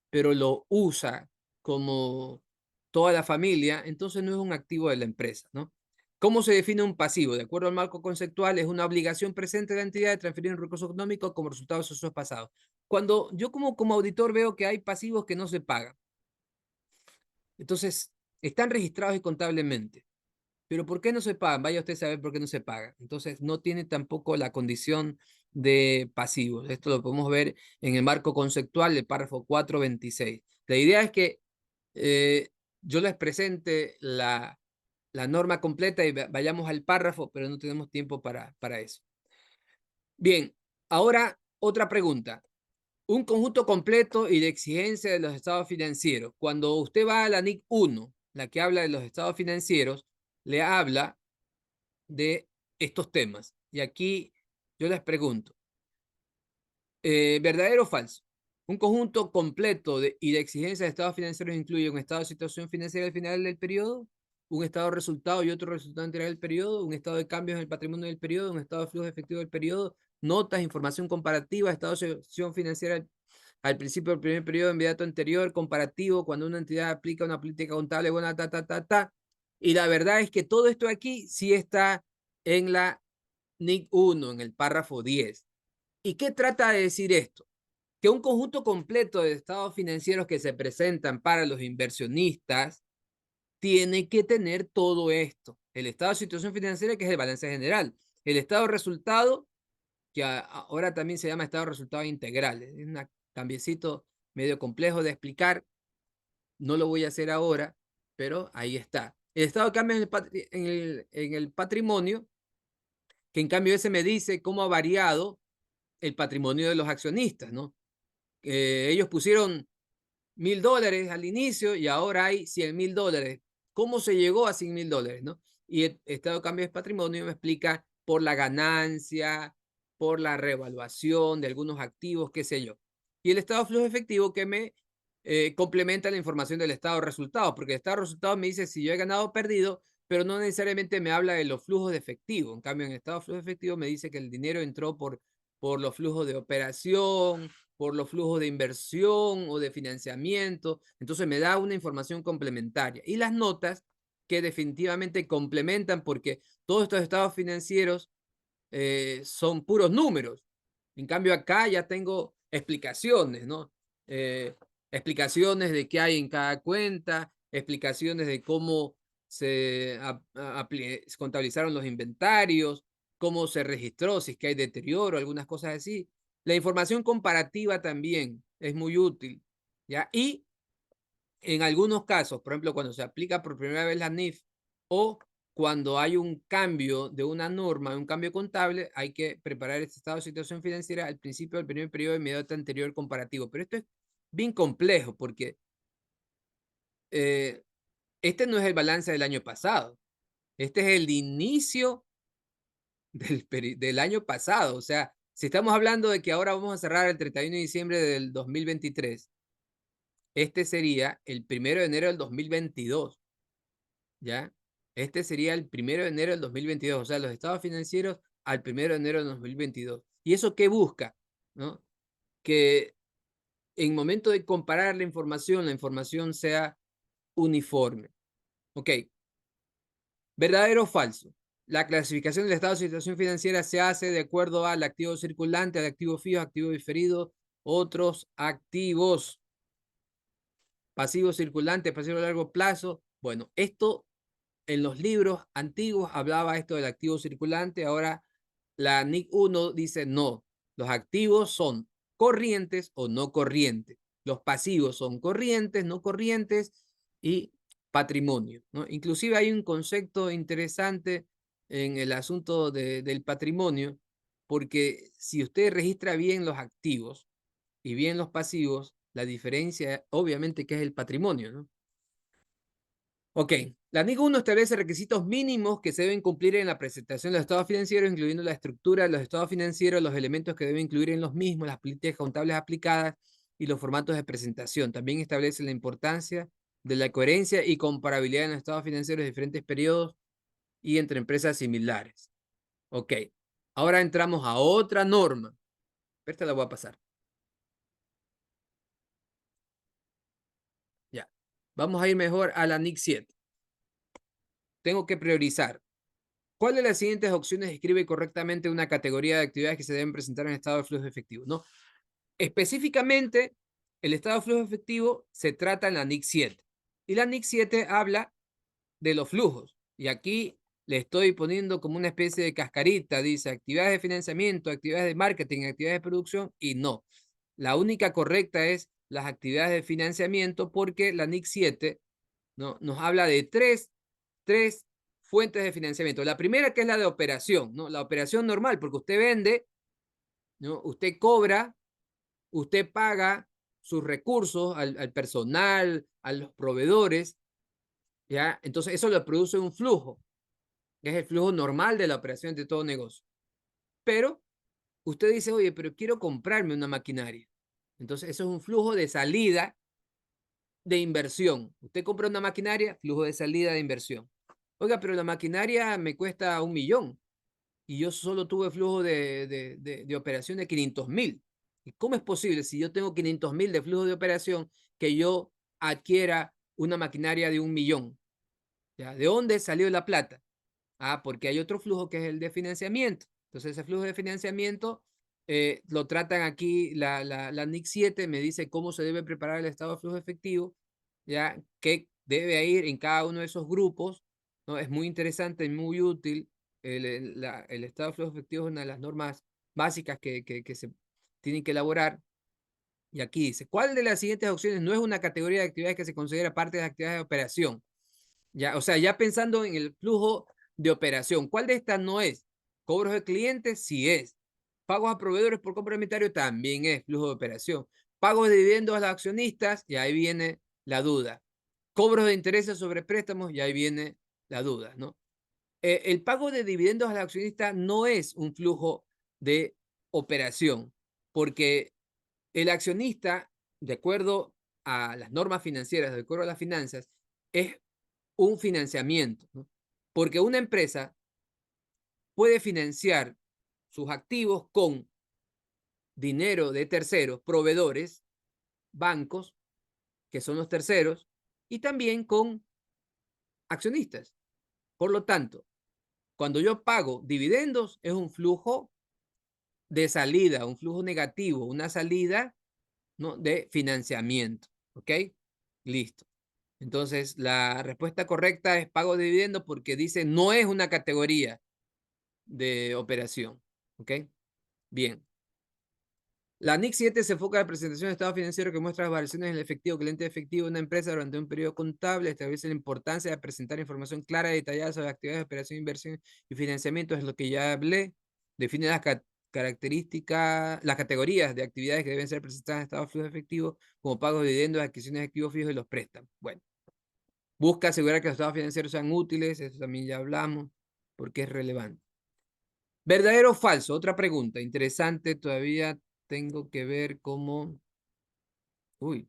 pero lo usa como toda la familia, entonces no es un activo de la empresa, ¿no? ¿Cómo se define un pasivo? De acuerdo al marco conceptual, es una obligación presente de la entidad de transferir un recurso económico como resultado de sus pasados. Cuando yo como auditor veo que hay pasivos que no se pagan, entonces están registrados y contablemente. Pero ¿por qué no se pagan? Vaya usted a saber por qué no se pagan. Entonces, no tiene tampoco la condición de pasivos. Esto lo podemos ver en el marco conceptual del párrafo 426. La idea es que yo les presente la norma completa y vayamos al párrafo, pero no tenemos tiempo para eso. Bien, ahora otra pregunta. Un conjunto completo y de exigencia de los estados financieros. Cuando usted va a la NIC 1, la que habla de los estados financieros, le habla de estos temas. Y aquí yo les pregunto, ¿verdadero o falso? Un conjunto completo y de exigencias de estados financieros incluye un estado de situación financiera al final del periodo, un estado de resultado y otro resultado anterior del periodo, un estado de cambios en el patrimonio del periodo, un estado de flujo efectivo del periodo, notas, información comparativa, estado de situación financiera al principio del primer periodo inmediato anterior, comparativo, cuando una entidad aplica una política contable, buena, ta. Y la verdad es que todo esto aquí sí está en la NIC 1, en el párrafo 10. ¿Y qué trata de decir esto? Que un conjunto completo de estados financieros que se presentan para los inversionistas tiene que tener todo esto. El estado de situación financiera, que es el balance general. El estado de resultado, que ahora también se llama estado de resultado integral. Es un cambiecito medio complejo de explicar. No lo voy a hacer ahora, pero ahí está. El estado de cambio en el patrimonio, que en cambio ese me dice cómo ha variado el patrimonio de los accionistas, ¿no? Ellos pusieron $1.000 al inicio y ahora hay $100.000. ¿Cómo se llegó a $100.000, no? Y el estado de cambio de patrimonio me explica por la ganancia, por la revaluación de algunos activos, qué sé yo. Y el estado de flujo efectivo que me complementa la información del estado de resultados, porque el estado de resultados me dice si yo he ganado o perdido, pero no necesariamente me habla de los flujos de efectivo. En cambio, en el estado de flujo efectivo me dice que el dinero entró por los flujos de operación, por los flujos de inversión o de financiamiento. Entonces me da una información complementaria. Y las notas que definitivamente complementan porque todos estos estados financieros son puros números. En cambio acá ya tengo explicaciones, ¿no? Explicaciones de qué hay en cada cuenta, explicaciones de cómo se contabilizaron los inventarios, cómo se registró, si es que hay deterioro, algunas cosas así. La información comparativa también es muy útil, ¿ya? Y en algunos casos, por ejemplo, cuando se aplica por primera vez la NIF o cuando hay un cambio de una norma, un cambio contable, hay que preparar este estado de situación financiera al principio del primer periodo inmediato anterior comparativo. Pero esto es bien complejo porque este no es el balance del año pasado. Este es el inicio del año pasado. O sea, si estamos hablando de que ahora vamos a cerrar el 31 de diciembre del 2023, este sería el 1 de enero del 2022, ¿ya? Este sería el 1 de enero del 2022, o sea, los estados financieros al 1 de enero del 2022. ¿Y eso qué busca? ¿No? Que en momento de comparar la información sea uniforme. Ok, ¿verdadero o falso? La clasificación del estado de situación financiera se hace de acuerdo al activo circulante, al activo fijo, activo diferido, otros activos, pasivos circulantes, pasivos a largo plazo. Bueno, esto en los libros antiguos hablaba esto del activo circulante, ahora la NIC 1 dice no, los activos son corrientes o no corrientes, los pasivos son corrientes, no corrientes y patrimonio, ¿no? Inclusive hay un concepto interesante en el asunto del patrimonio, porque si usted registra bien los activos y bien los pasivos, la diferencia obviamente que es el patrimonio, ¿no? Ok, la NIC 1 establece requisitos mínimos que se deben cumplir en la presentación de los estados financieros, incluyendo la estructura de los estados financieros, los elementos que deben incluir en los mismos, las políticas contables aplicadas y los formatos de presentación. También establece la importancia de la coherencia y comparabilidad en los estados financieros de diferentes periodos y entre empresas similares. Ok, ahora entramos a otra norma. Esta la voy a pasar. Ya, vamos a ir mejor a la NIC 7. Tengo que priorizar. ¿Cuál de las siguientes opciones describe correctamente una categoría de actividades que se deben presentar en estado de flujo efectivo? ¿No? Específicamente, el estado de flujo efectivo se trata en la NIC 7. Y la NIC 7 habla de los flujos. Y aquí le estoy poniendo como una especie de cascarita. Dice actividades de financiamiento, actividades de marketing, actividades de producción. Y no. La única correcta es las actividades de financiamiento porque la NIC 7, ¿no?, nos habla de tres fuentes de financiamiento. La primera que es la de operación, ¿no? La operación normal, porque usted vende, ¿no? Usted cobra, usted paga sus recursos al personal, a los proveedores, ¿ya? Entonces eso le produce un flujo, que es el flujo normal de la operación de todo negocio. Pero usted dice, oye, pero quiero comprarme una maquinaria. Entonces eso es un flujo de salida de inversión. Usted compra una maquinaria, flujo de salida de inversión. Oiga, pero la maquinaria me cuesta 1 millón y yo solo tuve flujo de operación de 500.000. ¿Y cómo es posible si yo tengo 500.000 de flujo de operación que yo adquiera una maquinaria de 1 millón? ¿Ya? ¿De dónde salió la plata? Ah, porque hay otro flujo que es el de financiamiento. Entonces ese flujo de financiamiento lo tratan aquí, la NIC 7 me dice cómo se debe preparar el estado de flujo efectivo, ya que debe ir en cada uno de esos grupos, ¿no? Es muy interesante y muy útil. El estado de flujo efectivo es una de las normas básicas que se tienen que elaborar. Y aquí dice, ¿cuál de las siguientes opciones no es una categoría de actividades que se considera parte de las actividades de operación? Ya, o sea, ya pensando en el flujo de operación, ¿cuál de estas no es? Cobros de clientes, sí es. Pagos a proveedores por complementario también es flujo de operación. Pagos de dividendos a los accionistas, y ahí viene la duda. Cobros de intereses sobre préstamos, y ahí viene la duda, ¿no? El pago de dividendos al accionista no es un flujo de operación, porque el accionista, de acuerdo a las normas financieras, de acuerdo a las finanzas, es un financiamiento, ¿no? Porque una empresa puede financiar sus activos con dinero de terceros, proveedores, bancos, que son los terceros, y también con accionistas. Por lo tanto, cuando yo pago dividendos, es un flujo de salida, un flujo negativo, una salida, ¿no?, de financiamiento. ¿Ok? Listo. Entonces, la respuesta correcta es pago de dividendos porque dice no es una categoría de operación. ¿Ok? Bien. La NIC 7 se enfoca en la presentación de estado financiero que muestra las variaciones en el efectivo, cliente efectivo de una empresa durante un periodo contable. Establece la importancia de presentar información clara y detallada sobre actividades de operación, inversión y financiamiento, es lo que ya hablé. Define las características, las categorías de actividades que deben ser presentadas en estado de flujo efectivo, como pagos de dividendos, adquisiciones de activos fijos y los préstamos. Bueno, busca asegurar que los estados financieros sean útiles, eso también ya hablamos, porque es relevante. ¿Verdadero o falso? Otra pregunta interesante, todavía tengo que ver cómo... Uy,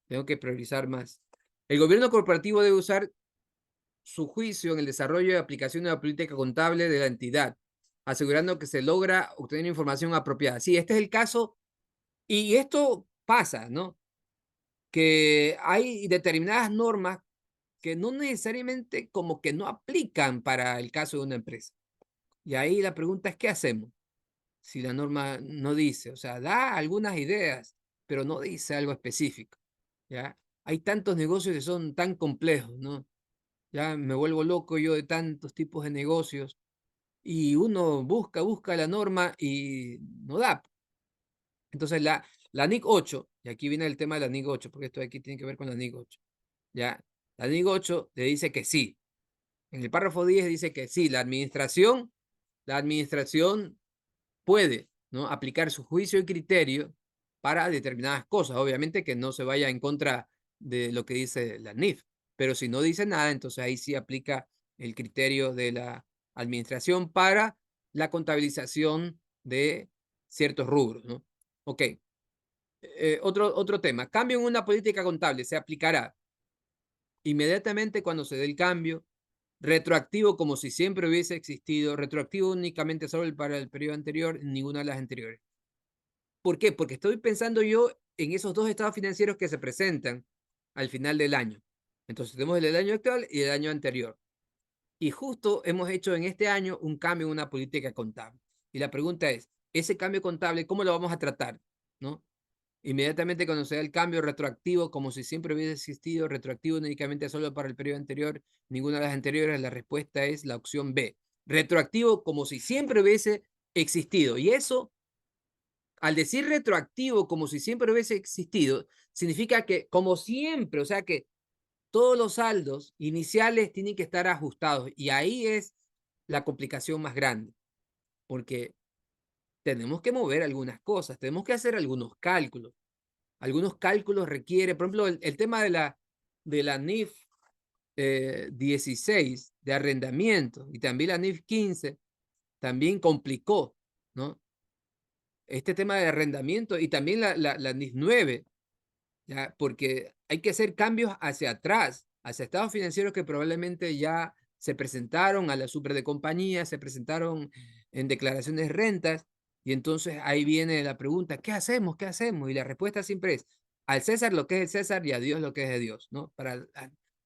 tengo que priorizar más. El gobierno corporativo debe usar su juicio en el desarrollo y aplicación de la política contable de la entidad, asegurando que se logra obtener información apropiada. Sí, este es el caso, y esto pasa, ¿no? Que hay determinadas normas que no necesariamente como que no aplican para el caso de una empresa. Y ahí la pregunta es, ¿qué hacemos si la norma no dice? O sea, da algunas ideas, pero no dice algo específico, ¿ya? Hay tantos negocios que son tan complejos, ¿no? Ya me vuelvo loco yo de tantos tipos de negocios y uno busca la norma y no da. Entonces la NIC 8, y aquí viene el tema de la NIC 8, porque esto de aquí tiene que ver con la NIC 8, ¿ya? La NIC 8 le dice que sí. En el párrafo 10 dice que sí, la administración puede, ¿no?, aplicar su juicio y criterio para determinadas cosas. Obviamente que no se vaya en contra de lo que dice la NIF, pero si no dice nada, entonces ahí sí aplica el criterio de la administración para la contabilización de ciertos rubros, ¿no? Ok. Otro tema. Cambio en una política contable se aplicará inmediatamente cuando se dé el cambio, retroactivo como si siempre hubiese existido, retroactivo únicamente solo para el periodo anterior, ninguna de las anteriores. ¿Por qué? Porque estoy pensando yo en esos dos estados financieros que se presentan al final del año. Entonces tenemos el del año actual y el año anterior. Y justo hemos hecho en este año un cambio en una política contable. Y la pregunta es, ese cambio contable, ¿cómo lo vamos a tratar? ¿No? Inmediatamente cuando se da el cambio retroactivo, como si siempre hubiese existido, retroactivo únicamente solo para el periodo anterior, ninguna de las anteriores, la respuesta es la opción B. Retroactivo como si siempre hubiese existido. Y eso, al decir retroactivo como si siempre hubiese existido, significa que como siempre, o sea que todos los saldos iniciales tienen que estar ajustados. Y ahí es la complicación más grande, porque tenemos que mover algunas cosas, tenemos que hacer algunos cálculos. Algunos cálculos requiere, por ejemplo, el tema de la NIF 16 de arrendamiento y también la NIF 15 también complicó, ¿no? Este tema de arrendamiento y también la NIF 9, ¿ya? Porque hay que hacer cambios hacia atrás, hacia estados financieros que probablemente ya se presentaron a la super de compañía, se presentaron en declaraciones de rentas, y entonces ahí viene la pregunta, ¿qué hacemos? ¿Qué hacemos? Y la respuesta siempre es, al César lo que es el César y a Dios lo que es de Dios, ¿no? Para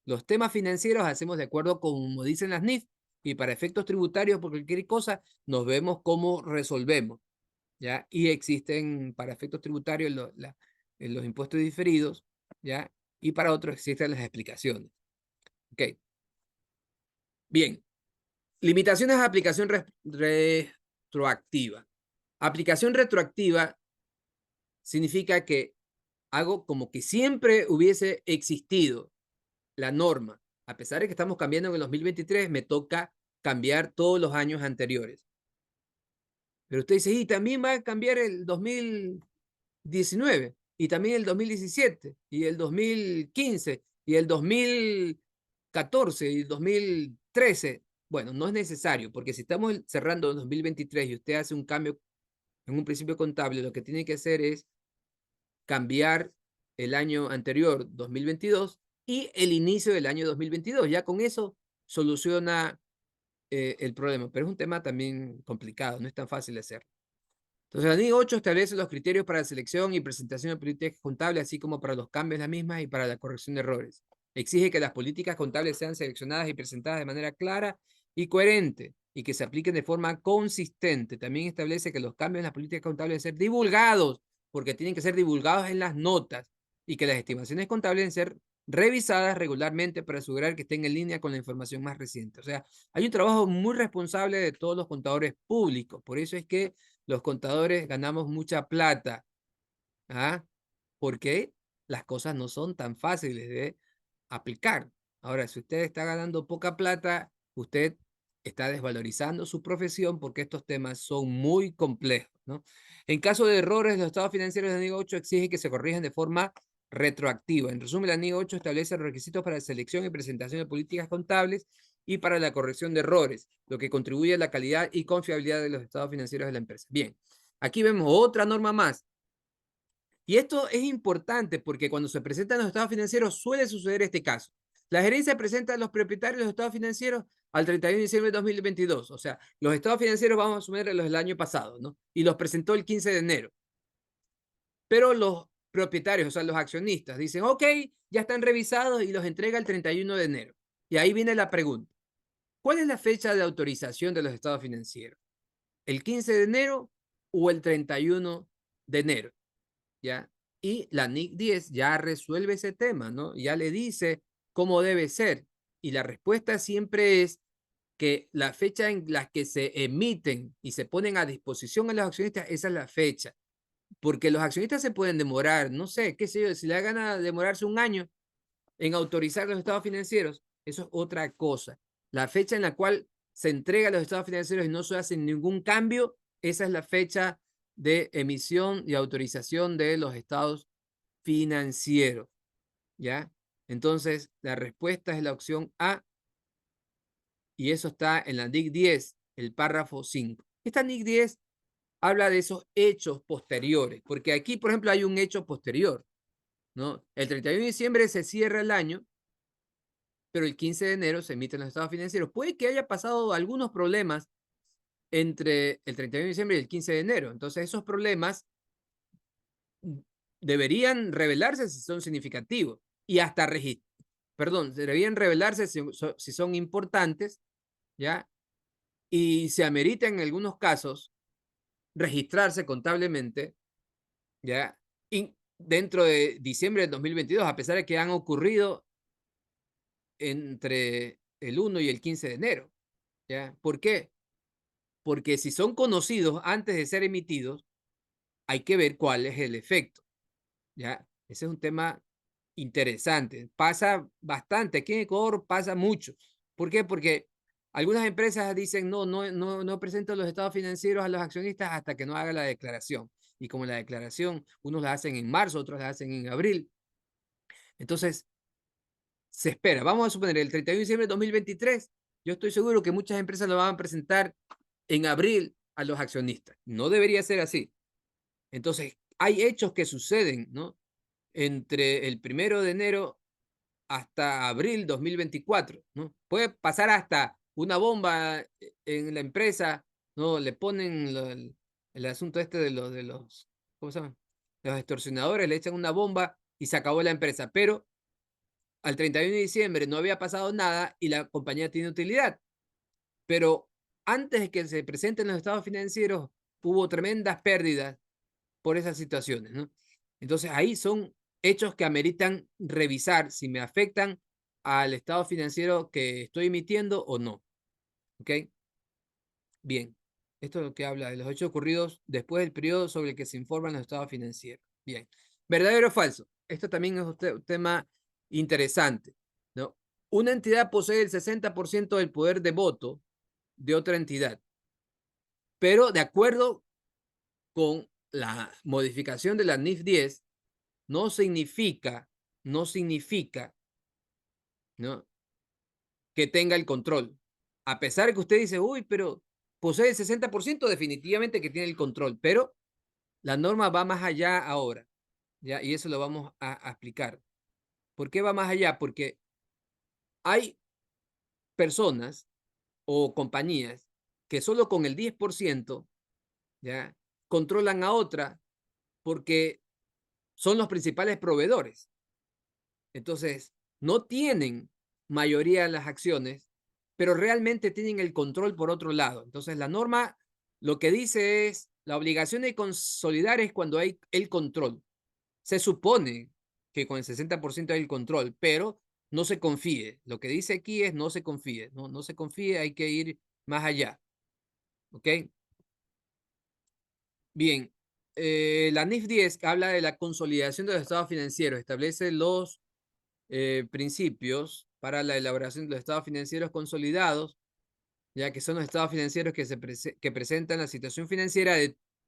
los temas financieros hacemos de acuerdo con como dicen las NIF, y para efectos tributarios, por cualquier cosa, nos vemos cómo resolvemos, ¿ya? Y existen para efectos tributarios en los impuestos diferidos, ¿ya? Y para otros existen las explicaciones. Ok. Bien. Limitaciones a aplicación retroactiva. Aplicación retroactiva significa que hago como que siempre hubiese existido la norma, A pesar de que estamos cambiando en el 2023, me toca cambiar todos los años anteriores. Pero usted dice, y también va a cambiar el 2019, y también el 2017, y el 2015, y el 2014, y el 2013. Bueno, no es necesario, porque si estamos cerrando el 2023 y usted hace un cambio en un principio contable, lo que tiene que hacer es cambiar el año anterior, 2022, y el inicio del año 2022. Ya con eso soluciona el problema, pero es un tema también complicado, no es tan fácil de hacer. Entonces, la NIC 8 establece los criterios para la selección y presentación de políticas contables, así como para los cambios de las mismas y para la corrección de errores. Exige que las políticas contables sean seleccionadas y presentadas de manera clara y coherente y que se apliquen de forma consistente. También establece que los cambios en las políticas contables deben ser divulgados, porque tienen que ser divulgados en las notas, y que las estimaciones contables deben ser revisadas regularmente para asegurar que estén en línea con la información más reciente. O sea, hay un trabajo muy responsable de todos los contadores públicos. Por eso es que los contadores ganamos mucha plata, ¿ah? Porque las cosas no son tan fáciles de aplicar. Ahora, si usted está ganando poca plata, usted está desvalorizando su profesión, porque estos temas son muy complejos, ¿no? En caso de errores, los estados financieros de la NIC 8 exigen que se corrijan de forma retroactiva. En resumen, la NIC 8 establece los requisitos para la selección y presentación de políticas contables y para la corrección de errores, lo que contribuye a la calidad y confiabilidad de los estados financieros de la empresa. Bien, aquí vemos otra norma más. Y esto es importante porque cuando se presentan los estados financieros suele suceder este caso. La gerencia presenta a los propietarios los estados financieros al 31 de diciembre de 2022. O sea, los estados financieros vamos a asumir los del año pasado, ¿no? Y los presentó el 15 de enero. Pero los propietarios, o sea, los accionistas, dicen, ok, ya están revisados, y los entrega el 31 de enero. Y ahí viene la pregunta. ¿Cuál es la fecha de autorización de los estados financieros? ¿El 15 de enero o el 31 de enero? ¿Ya? Y la NIC 10 ya resuelve ese tema, ¿no? Ya le dice cómo debe ser. Y la respuesta siempre es que la fecha en la que se emiten y se ponen a disposición a los accionistas, esa es la fecha. Porque los accionistas se pueden demorar, no sé, qué sé yo, si le da gana demorarse un año en autorizar los estados financieros, eso es otra cosa. La fecha en la cual se entrega los estados financieros y no se hace ningún cambio, esa es la fecha de emisión y autorización de los estados financieros, ¿ya? Entonces, la respuesta es la opción A, y eso está en la NIC 10, el párrafo 5. Esta NIC 10 habla de esos hechos posteriores, porque aquí, por ejemplo, hay un hecho posterior, ¿no? El 31 de diciembre se cierra el año, pero el 15 de enero se emiten los estados financieros. Puede que haya pasado algunos problemas entre el 31 de diciembre y el 15 de enero. Entonces, esos problemas deberían revelarse si son significativos y hasta deberían revelarse si son importantes, ¿ya? Y se amerita en algunos casos registrarse contablemente, ¿ya? Y dentro de diciembre del 2022, a pesar de que han ocurrido entre el 1 y el 15 de enero, ¿ya? ¿Por qué? Porque si son conocidos antes de ser emitidos, hay que ver cuál es el efecto, ¿ya? Ese es un tema interesante. Pasa bastante. Aquí en Ecuador pasa mucho. ¿Por qué? Porque algunas empresas dicen, no presento los estados financieros a los accionistas hasta que no haga la declaración. Y como la declaración, unos la hacen en marzo, otros la hacen en abril. Entonces, se espera. Vamos a suponer el 31 de diciembre de 2023. Yo estoy seguro que muchas empresas lo van a presentar en abril a los accionistas. No debería ser así. Entonces, hay hechos que suceden, ¿no? Entre el 1 de enero hasta abril 2024, ¿no? Puede pasar hasta una bomba en la empresa, ¿no? Le ponen el asunto este de los, ¿cómo se llama? Los extorsionadores, le echan una bomba y se acabó la empresa, pero al 31 de diciembre no había pasado nada y la compañía tiene utilidad. Pero antes de que se presenten los estados financieros, hubo tremendas pérdidas por esas situaciones, ¿no? Entonces ahí son hechos que ameritan revisar si me afectan al estado financiero que estoy emitiendo o no. ¿Ok? Bien. Esto es lo que habla de los hechos ocurridos después del periodo sobre el que se informan los estados financieros. Bien. ¿Verdadero o falso? Esto también es un tema interesante, ¿no? una entidad posee el 60% del poder de voto de otra entidad, pero de acuerdo con la modificación de la NIF 10, no significa, no significa, ¿no?, que tenga el control. A pesar de que usted dice, uy, pero posee el 60%, definitivamente que tiene el control, pero la norma va más allá ahora, ¿ya? Y eso lo vamos a explicar. ¿Por qué va más allá? Porque hay personas o compañías que solo con el 10%, ¿ya?, controlan a otra porque son los principales proveedores. Entonces, no tienen mayoría en las acciones, pero realmente tienen el control por otro lado. Entonces, la norma lo que dice es, la obligación de consolidar es cuando hay el control. Se supone que con el 60% hay el control, pero no se confíe. Lo que dice aquí es no se confíe, no se confíe, hay que ir más allá. ¿Ok? Bien, la NIF 10 habla de la consolidación de los estados financieros, establece los principios para la elaboración de los estados financieros consolidados, ya que son los estados financieros que presentan la situación financiera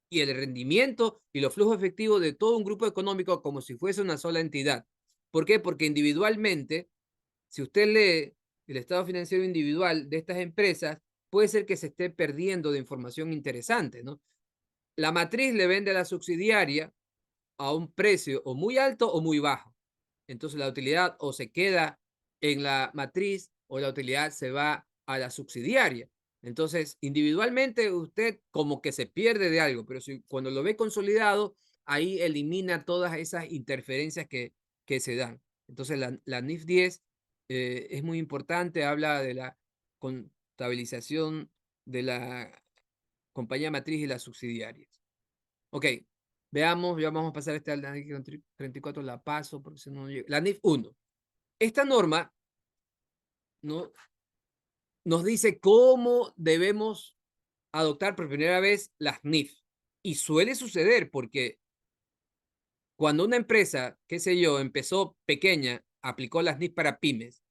y el rendimiento y los flujos efectivos de todo un grupo económico como si fuese una sola entidad. ¿Por qué? Porque individualmente, si usted lee el estado financiero individual de estas empresas, puede ser que se esté perdiendo de información interesante, ¿no? La matriz le vende a la subsidiaria a un precio o muy alto o muy bajo. Entonces la utilidad o se queda en la matriz o la utilidad se va a la subsidiaria. Entonces, individualmente usted como que se pierde de algo, pero si, cuando lo ve consolidado, ahí elimina todas esas interferencias que se dan. Entonces, la NIF 10 es muy importante, habla de la contabilización de la compañía matriz y las subsidiarias. Ok, veamos, ya vamos a pasar esta la NIF 34, la paso porque si no llega. La NIF 1. Esta norma, ¿no?, nos dice cómo debemos adoptar por primera vez las NIF. Y suele suceder porque cuando una empresa, qué sé yo, empezó pequeña, aplicó las NIF para pymes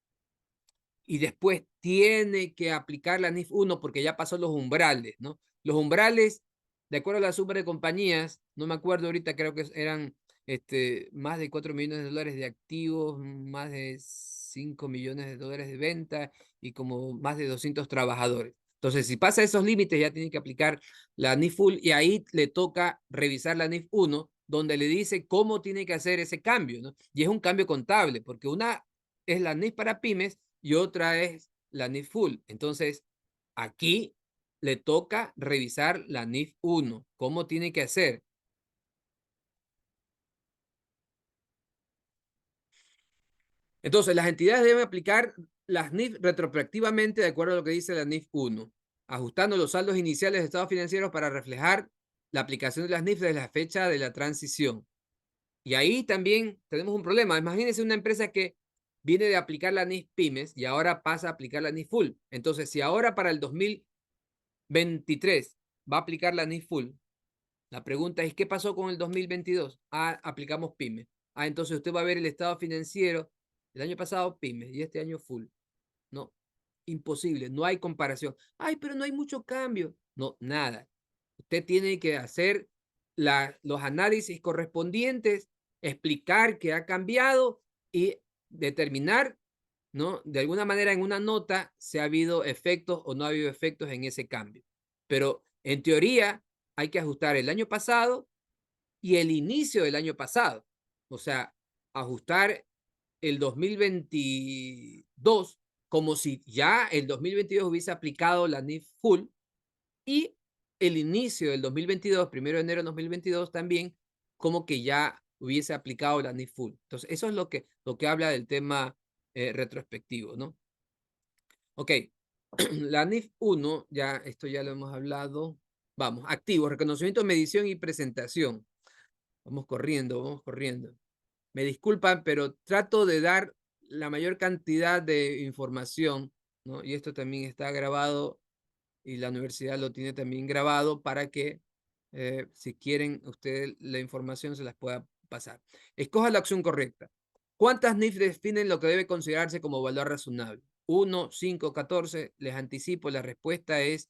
y después tiene que aplicar la NIF 1 porque ya pasó los umbrales, ¿no? Los umbrales, de acuerdo a la suma de compañías, no me acuerdo ahorita, creo que eran más de 4 millones de dólares de activos, más de 5 millones de dólares de venta y como más de 200 trabajadores. Entonces, si pasa esos límites, ya tiene que aplicar la NIF full y ahí le toca revisar la NIF 1, donde le dice cómo tiene que hacer ese cambio, ¿no? Y es un cambio contable, porque una es la NIF para pymes y otra es la NIF full. Entonces, aquí le toca revisar la NIF 1. ¿Cómo tiene que hacer? Entonces, las entidades deben aplicar las NIF retrospectivamente de acuerdo a lo que dice la NIF 1, ajustando los saldos iniciales de estados financieros para reflejar la aplicación de las NIF desde la fecha de la transición. Y ahí también tenemos un problema. Imagínense una empresa que viene de aplicar la NIF pymes y ahora pasa a aplicar la NIF full. Entonces, si ahora para el 2023 va a aplicar la NIF full, la pregunta es, ¿qué pasó con el 2022? Ah, aplicamos pymes. Ah, entonces usted va a ver el estado financiero el año pasado pymes y este año full. No, imposible, no hay comparación. Ay, pero no hay mucho cambio. No, nada. Usted tiene que hacer los análisis correspondientes, explicar qué ha cambiado y determinar, ¿no?, de alguna manera en una nota si ha habido efectos o no ha habido efectos en ese cambio. Pero en teoría hay que ajustar el año pasado y el inicio del año pasado. O sea, ajustar el 2022 como si ya el 2022 hubiese aplicado la NIF full y el inicio del 2022, 1 de enero de 2022 también, como que ya hubiese aplicado la NIF full. Entonces, eso es lo que habla del tema retrospectivo, ¿no? Ok, la NIF 1, ya esto ya lo hemos hablado. Vamos, activos, reconocimiento, medición y presentación. Vamos corriendo, vamos corriendo. Me disculpan, pero trato de dar la mayor cantidad de información, ¿no? Y esto también está grabado y la universidad lo tiene también grabado para que, si quieren ustedes la información, se las pueda pasar. Escoja la opción correcta. ¿Cuántas NIF definen lo que debe considerarse como valor razonable? 1, 5, 14. Les anticipo, la respuesta es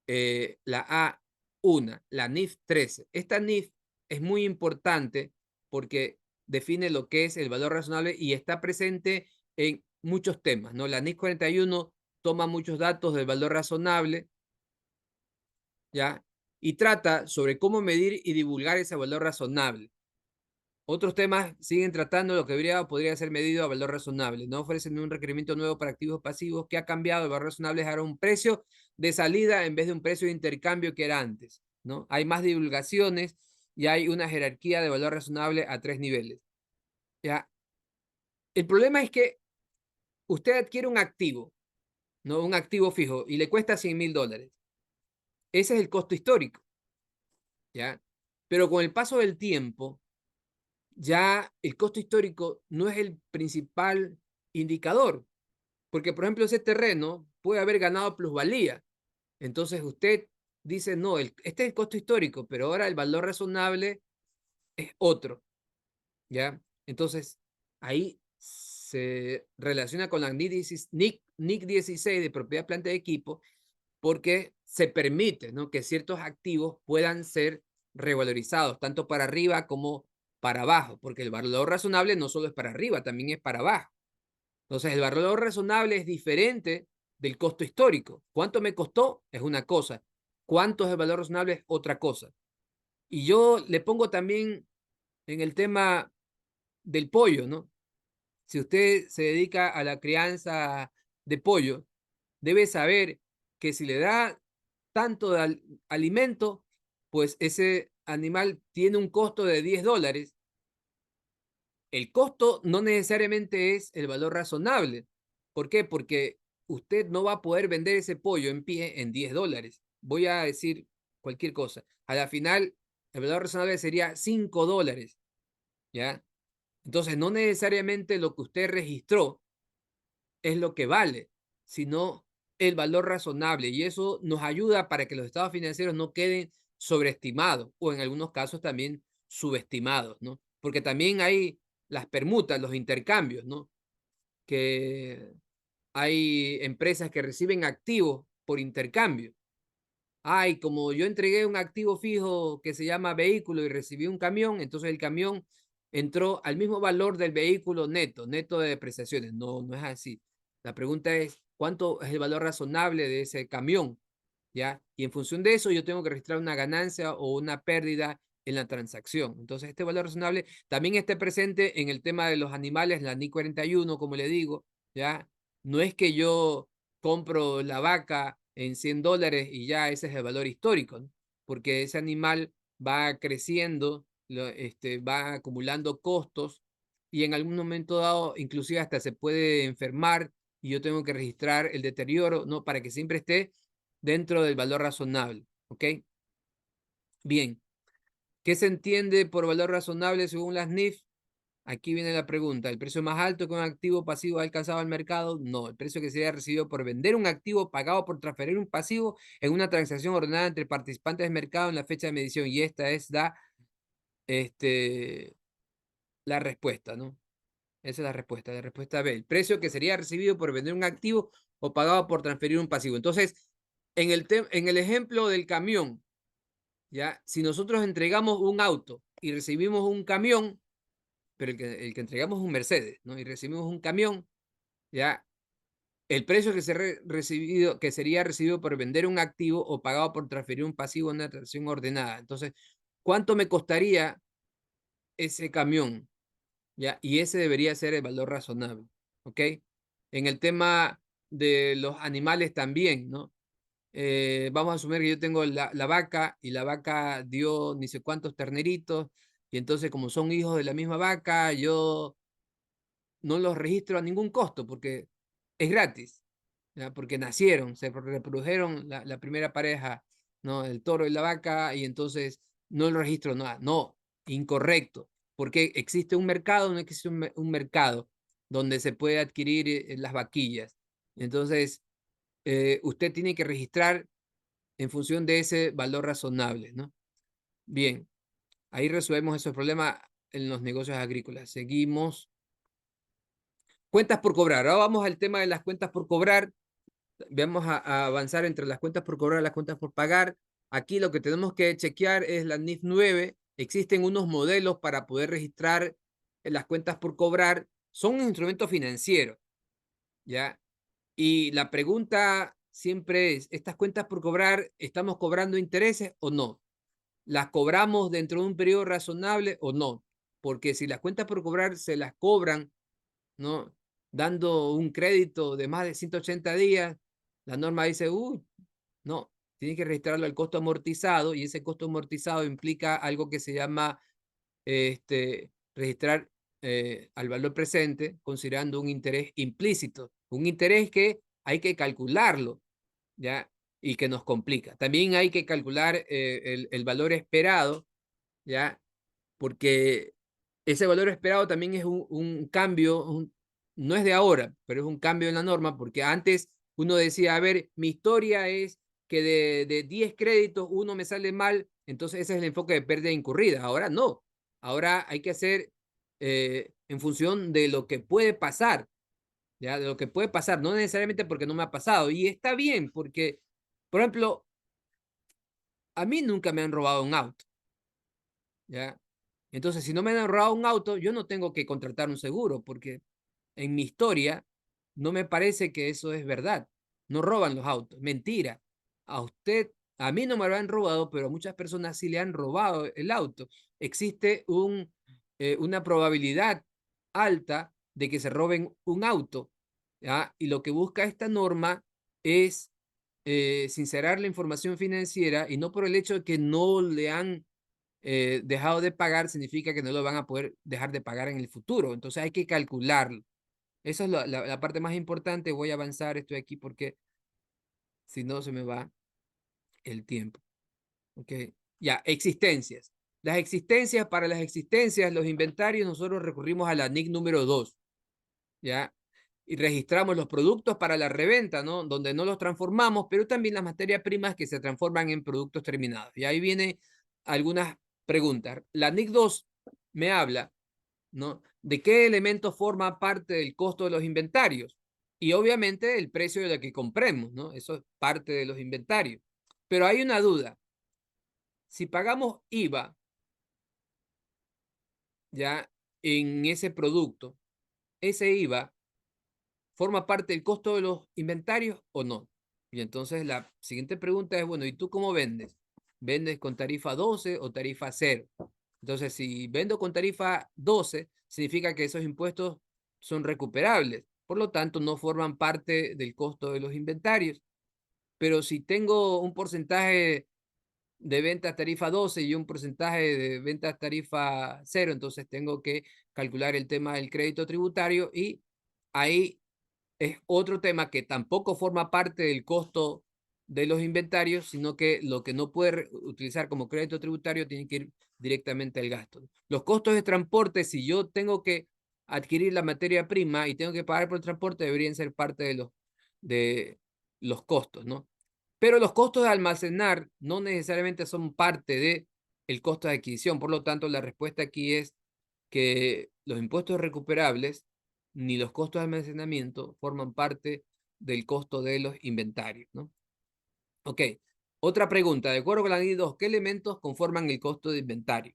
la A, 1, la NIF 13. Esta NIF es muy importante porque define lo que es el valor razonable y está presente en muchos temas, ¿no? La NIF 41 toma muchos datos del valor razonable, ¿ya? Y trata sobre cómo medir y divulgar ese valor razonable. Otros temas siguen tratando lo que podría ser medido a valor razonable. No ofrecen un requerimiento nuevo para activos pasivos. ¿Qué ha cambiado? El valor razonable es ahora un precio de salida en vez de un precio de intercambio que era antes, ¿no? Hay más divulgaciones y hay una jerarquía de valor razonable a 3 niveles. ¿Ya? El problema es que usted adquiere un activo, ¿no? Un activo fijo y le cuesta $100,000. Ese es el costo histórico, ¿ya? Pero con el paso del tiempo, ya el costo histórico no es el principal indicador, porque por ejemplo ese terreno puede haber ganado plusvalía. Entonces usted dice, no, este es el costo histórico, pero ahora el valor razonable es otro, ¿ya? Entonces ahí se relaciona con la NIC 16 de propiedad, planta de equipo, porque se permite, ¿no?, que ciertos activos puedan ser revalorizados, tanto para arriba como para abajo, porque el valor razonable no solo es para arriba, también es para abajo. Entonces, el valor razonable es diferente del costo histórico. ¿Cuánto me costó? Es una cosa. ¿Cuánto es el valor razonable? Es otra cosa. Y yo le pongo también en el tema del pollo, ¿no? Si usted se dedica a la crianza de pollo, debe saber que si le da tanto de alimento, pues ese animal tiene un costo de $10. El costo no necesariamente es el valor razonable. ¿Por qué? Porque usted no va a poder vender ese pollo en pie en $10. Voy a decir cualquier cosa. A la final, el valor razonable sería $5, ¿ya? Entonces, no necesariamente lo que usted registró es lo que vale, sino el valor razonable. Y eso nos ayuda para que los estados financieros no queden sobreestimados o en algunos casos también subestimados, ¿no? Porque también hay las permutas, los intercambios, ¿no? Que hay empresas que reciben activos por intercambio. Ay, como yo entregué un activo fijo que se llama vehículo y recibí un camión, entonces el camión entró al mismo valor del vehículo neto, neto de depreciaciones. No, no es así. La pregunta es, ¿cuánto es el valor razonable de ese camión? ¿Ya? Y en función de eso, yo tengo que registrar una ganancia o una pérdida en la transacción. Entonces, este valor razonable también está presente en el tema de los animales, la NI 41, como le digo, ¿ya? No es que yo compro la vaca en $100 y ya ese es el valor histórico, ¿no? Porque ese animal va creciendo, va acumulando costos y en algún momento dado, inclusive hasta se puede enfermar y yo tengo que registrar el deterioro, ¿no? Para que siempre esté dentro del valor razonable, ¿ok? Bien, ¿qué se entiende por valor razonable según las NIF? Aquí viene la pregunta. ¿El precio más alto que un activo pasivo ha alcanzado al mercado? No. El precio que sería recibido por vender un activo pagado por transferir un pasivo en una transacción ordenada entre participantes del mercado en la fecha de medición. Y esta es la respuesta, ¿no? Esa es la respuesta. La respuesta B. El precio que sería recibido por vender un activo o pagado por transferir un pasivo. Entonces, en el ejemplo del camión, ¿ya? Si nosotros entregamos un auto y recibimos un camión, pero el que entregamos es un Mercedes, ¿no? Y recibimos un camión, ya, el precio que sería recibido por vender un activo o pagado por transferir un pasivo en una transacción ordenada. Entonces, ¿cuánto me costaría ese camión? ¿Ya? Y ese debería ser el valor razonable, ¿ok? En el tema de los animales también, ¿no? Vamos a asumir que yo tengo la vaca y la vaca dio ni sé cuántos terneritos y entonces como son hijos de la misma vaca, yo no los registro a ningún costo porque es gratis, ¿ya? Porque nacieron, se reprodujeron la primera pareja, ¿no? El toro y la vaca, y entonces no lo registro nada. No, incorrecto, porque existe un mercado, no existe un mercado donde se puede adquirir las vaquillas. Entonces, usted tiene que registrar en función de ese valor razonable, ¿no? Bien, ahí resolvemos esos problemas en los negocios agrícolas. Seguimos. Cuentas por cobrar. Ahora vamos al tema de las cuentas por cobrar. Vamos a avanzar entre las cuentas por cobrar y las cuentas por pagar. Aquí lo que tenemos que chequear es la NIF 9. Existen unos modelos para poder registrar las cuentas por cobrar. Son un instrumento financiero, ¿ya? Y la pregunta siempre es, ¿estas cuentas por cobrar, estamos cobrando intereses o no? ¿Las cobramos dentro de un periodo razonable o no? Porque si las cuentas por cobrar se las cobran, ¿no? Dando un crédito de más de 180 días, la norma dice, no, tiene que registrarlo al costo amortizado y ese costo amortizado implica algo que se llama registrar al valor presente considerando un interés implícito, un interés que hay que calcularlo, ¿ya? Y que nos complica. También hay que calcular el valor esperado, ¿ya? Porque ese valor esperado también es un cambio, no es de ahora, pero es un cambio en la norma, porque antes uno decía, a ver, mi historia es que de 10 créditos uno me sale mal, entonces ese es el enfoque de pérdida incurrida. Ahora no, ahora hay que hacer en función de lo que puede pasar, ¿ya? De lo que puede pasar, no necesariamente porque no me ha pasado. Y está bien, porque, por ejemplo, a mí nunca me han robado un auto, ¿ya? Entonces, si no me han robado un auto, yo no tengo que contratar un seguro, porque en mi historia no me parece que eso es verdad. No roban los autos, mentira. A usted, a mí no me lo han robado, pero a muchas personas sí le han robado el auto. Existe una probabilidad alta de que se roben un auto, ¿ya? Y lo que busca esta norma es sincerar la información financiera y no por el hecho de que no le han dejado de pagar significa que no lo van a poder dejar de pagar en el futuro. Entonces hay que calcularlo. Esa es la parte más importante. Voy a avanzar, estoy aquí porque si no se me va el tiempo. ¿Ok? Ya, existencias. Las existencias, para las existencias, los inventarios, nosotros recurrimos a la NIC número 2, ¿ya? Y registramos los productos para la reventa, ¿no? Donde no los transformamos, pero también las materias primas que se transforman en productos terminados. Y ahí vienen algunas preguntas. La NIC 2 me habla, ¿no? De qué elemento forma parte del costo de los inventarios. Y obviamente el precio de lo que compremos, ¿no? Eso es parte de los inventarios. Pero hay una duda. Si pagamos IVA, ya, en ese producto, ese IVA forma parte del costo de los inventarios o no. Y entonces la siguiente pregunta es, bueno, ¿y tú cómo vendes? ¿Vendes con tarifa 12 o tarifa 0? Entonces, si vendo con tarifa 12, significa que esos impuestos son recuperables. Por lo tanto, no forman parte del costo de los inventarios. Pero si tengo un porcentaje de ventas tarifa 12 y un porcentaje de ventas tarifa 0, entonces tengo que calcular el tema del crédito tributario y ahí es otro tema que tampoco forma parte del costo de los inventarios, sino que lo que no puede utilizar como crédito tributario tiene que ir directamente al gasto. Los costos de transporte, si yo tengo que adquirir la materia prima y tengo que pagar por el transporte, deberían ser parte de los costos, ¿no? Pero los costos de almacenar no necesariamente son parte de el costo de adquisición. Por lo tanto, la respuesta aquí es que los impuestos recuperables ni los costos de almacenamiento forman parte del costo de los inventarios, ¿no? Ok, otra pregunta. De acuerdo con la ley 2, ¿qué elementos conforman el costo de inventario?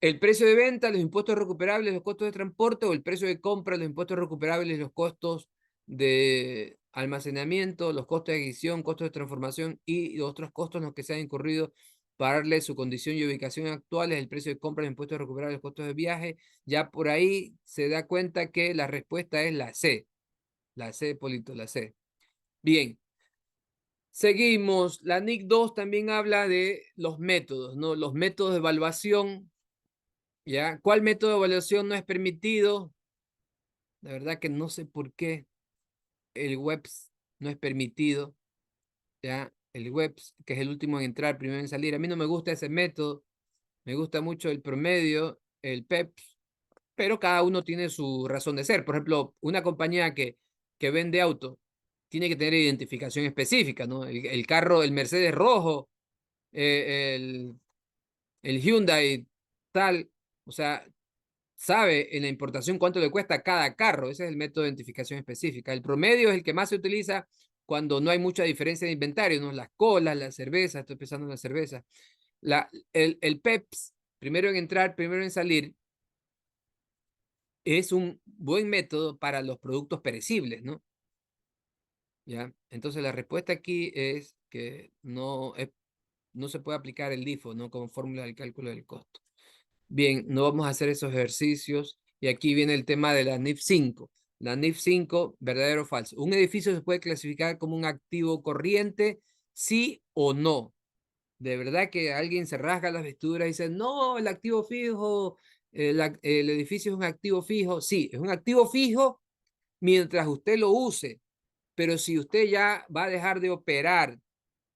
¿El precio de venta, los impuestos recuperables, los costos de transporte o el precio de compra, los impuestos recuperables, los costos de almacenamiento, los costos de adquisición, costos de transformación y los otros costos en los que se han incurrido para darle su condición y ubicación actuales, el precio de compra, los impuestos recuperables, los costos de viaje? Ya por ahí se da cuenta que la respuesta es la C. La C, Polito, la C. Bien. Seguimos. La NIC 2 también habla de los métodos, ¿no? Los métodos de evaluación. ¿Ya? ¿Cuál método de evaluación no es permitido? La verdad que no sé por qué el WEPS no es permitido. ¿Ya? El WEPS, que es el último en entrar, primero en salir. A mí no me gusta ese método. Me gusta mucho el promedio, el PEPS, pero cada uno tiene su razón de ser. Por ejemplo, una compañía que vende autos tiene que tener identificación específica, ¿no? El carro, el Mercedes rojo, el Hyundai tal, o sea, sabe en la importación cuánto le cuesta cada carro. Ese es el método de identificación específica. El promedio es el que más se utiliza cuando no hay mucha diferencia de inventario, ¿no? Las colas, las cervezas, estoy pensando en las cervezas. El PEPS, primero en entrar, primero en salir, es un buen método para los productos perecibles, ¿no? ¿Ya? Entonces la respuesta aquí es que no se puede aplicar el LIFO, ¿no? Como fórmula del cálculo del costo. Bien, no vamos a hacer esos ejercicios. Y aquí viene el tema de la NIF 5. La NIF 5, verdadero o falso. ¿Un edificio se puede clasificar como un activo corriente? Sí o no. De verdad que alguien se rasga las vestiduras y dice, no, el activo fijo, el edificio es un activo fijo. Sí, es un activo fijo mientras usted lo use. Pero si usted ya va a dejar de operar,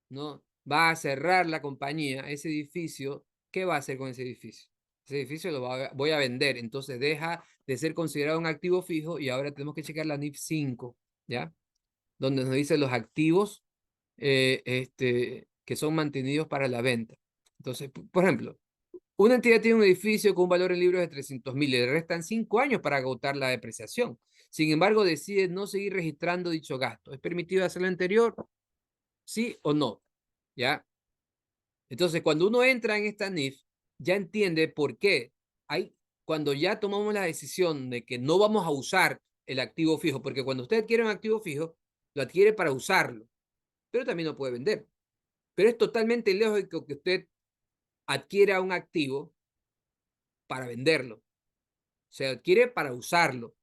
¿no? Va a cerrar la compañía, ese edificio, ¿qué va a hacer con ese edificio? Ese edificio voy a vender, entonces deja de ser considerado un activo fijo y ahora tenemos que checar la NIF 5, ¿ya? Donde nos dice los activos que son mantenidos para la venta. Entonces, por ejemplo, una entidad tiene un edificio con un valor en libros de 300.000 y le restan 5 años para agotar la depreciación. Sin embargo, decide no seguir registrando dicho gasto. ¿Es permitido hacer lo anterior? ¿Sí o no? ¿Ya? Entonces, cuando uno entra en esta NIF, ya entiende por qué. Cuando ya tomamos la decisión de que no vamos a usar el activo fijo, porque cuando usted adquiere un activo fijo, lo adquiere para usarlo, pero también lo puede vender. Pero es totalmente ilógico que usted adquiera un activo para venderlo. Se adquiere para usarlo.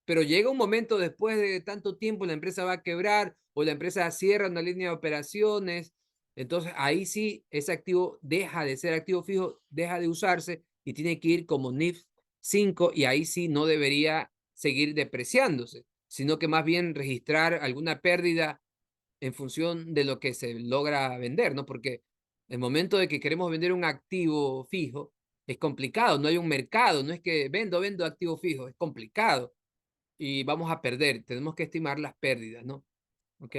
Pero llega un momento después de tanto tiempo, la empresa va a quebrar o la empresa cierra una línea de operaciones. Entonces ahí sí, ese activo deja de ser activo fijo, deja de usarse y tiene que ir como NIF 5 y ahí sí no debería seguir depreciándose, sino que más bien registrar alguna pérdida en función de lo que se logra vender, ¿no? Porque el momento de que queremos vender un activo fijo es complicado, no hay un mercado, no es que vendo activo fijo, es complicado y vamos a perder. Tenemos que estimar las pérdidas, ¿no? ¿Ok?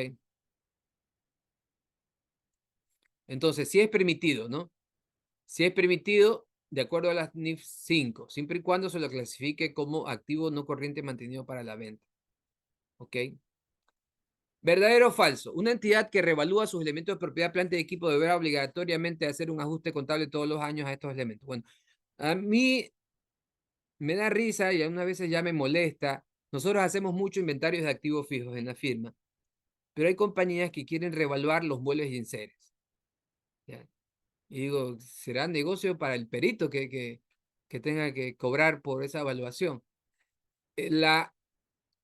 Entonces, si es permitido, ¿no? Si es permitido, de acuerdo a las NIF 5, siempre y cuando se lo clasifique como activo no corriente mantenido para la venta. ¿Ok? ¿Verdadero o falso? Una entidad que revalúa sus elementos de propiedad, planta y equipo deberá obligatoriamente hacer un ajuste contable todos los años a estos elementos. Bueno, a mí me da risa y algunas veces ya me molesta. Nosotros hacemos mucho inventarios de activos fijos en la firma, pero hay compañías que quieren revaluar los muebles y enseres. ¿Ya? Y digo, ¿será negocio para el perito que tenga que cobrar por esa evaluación?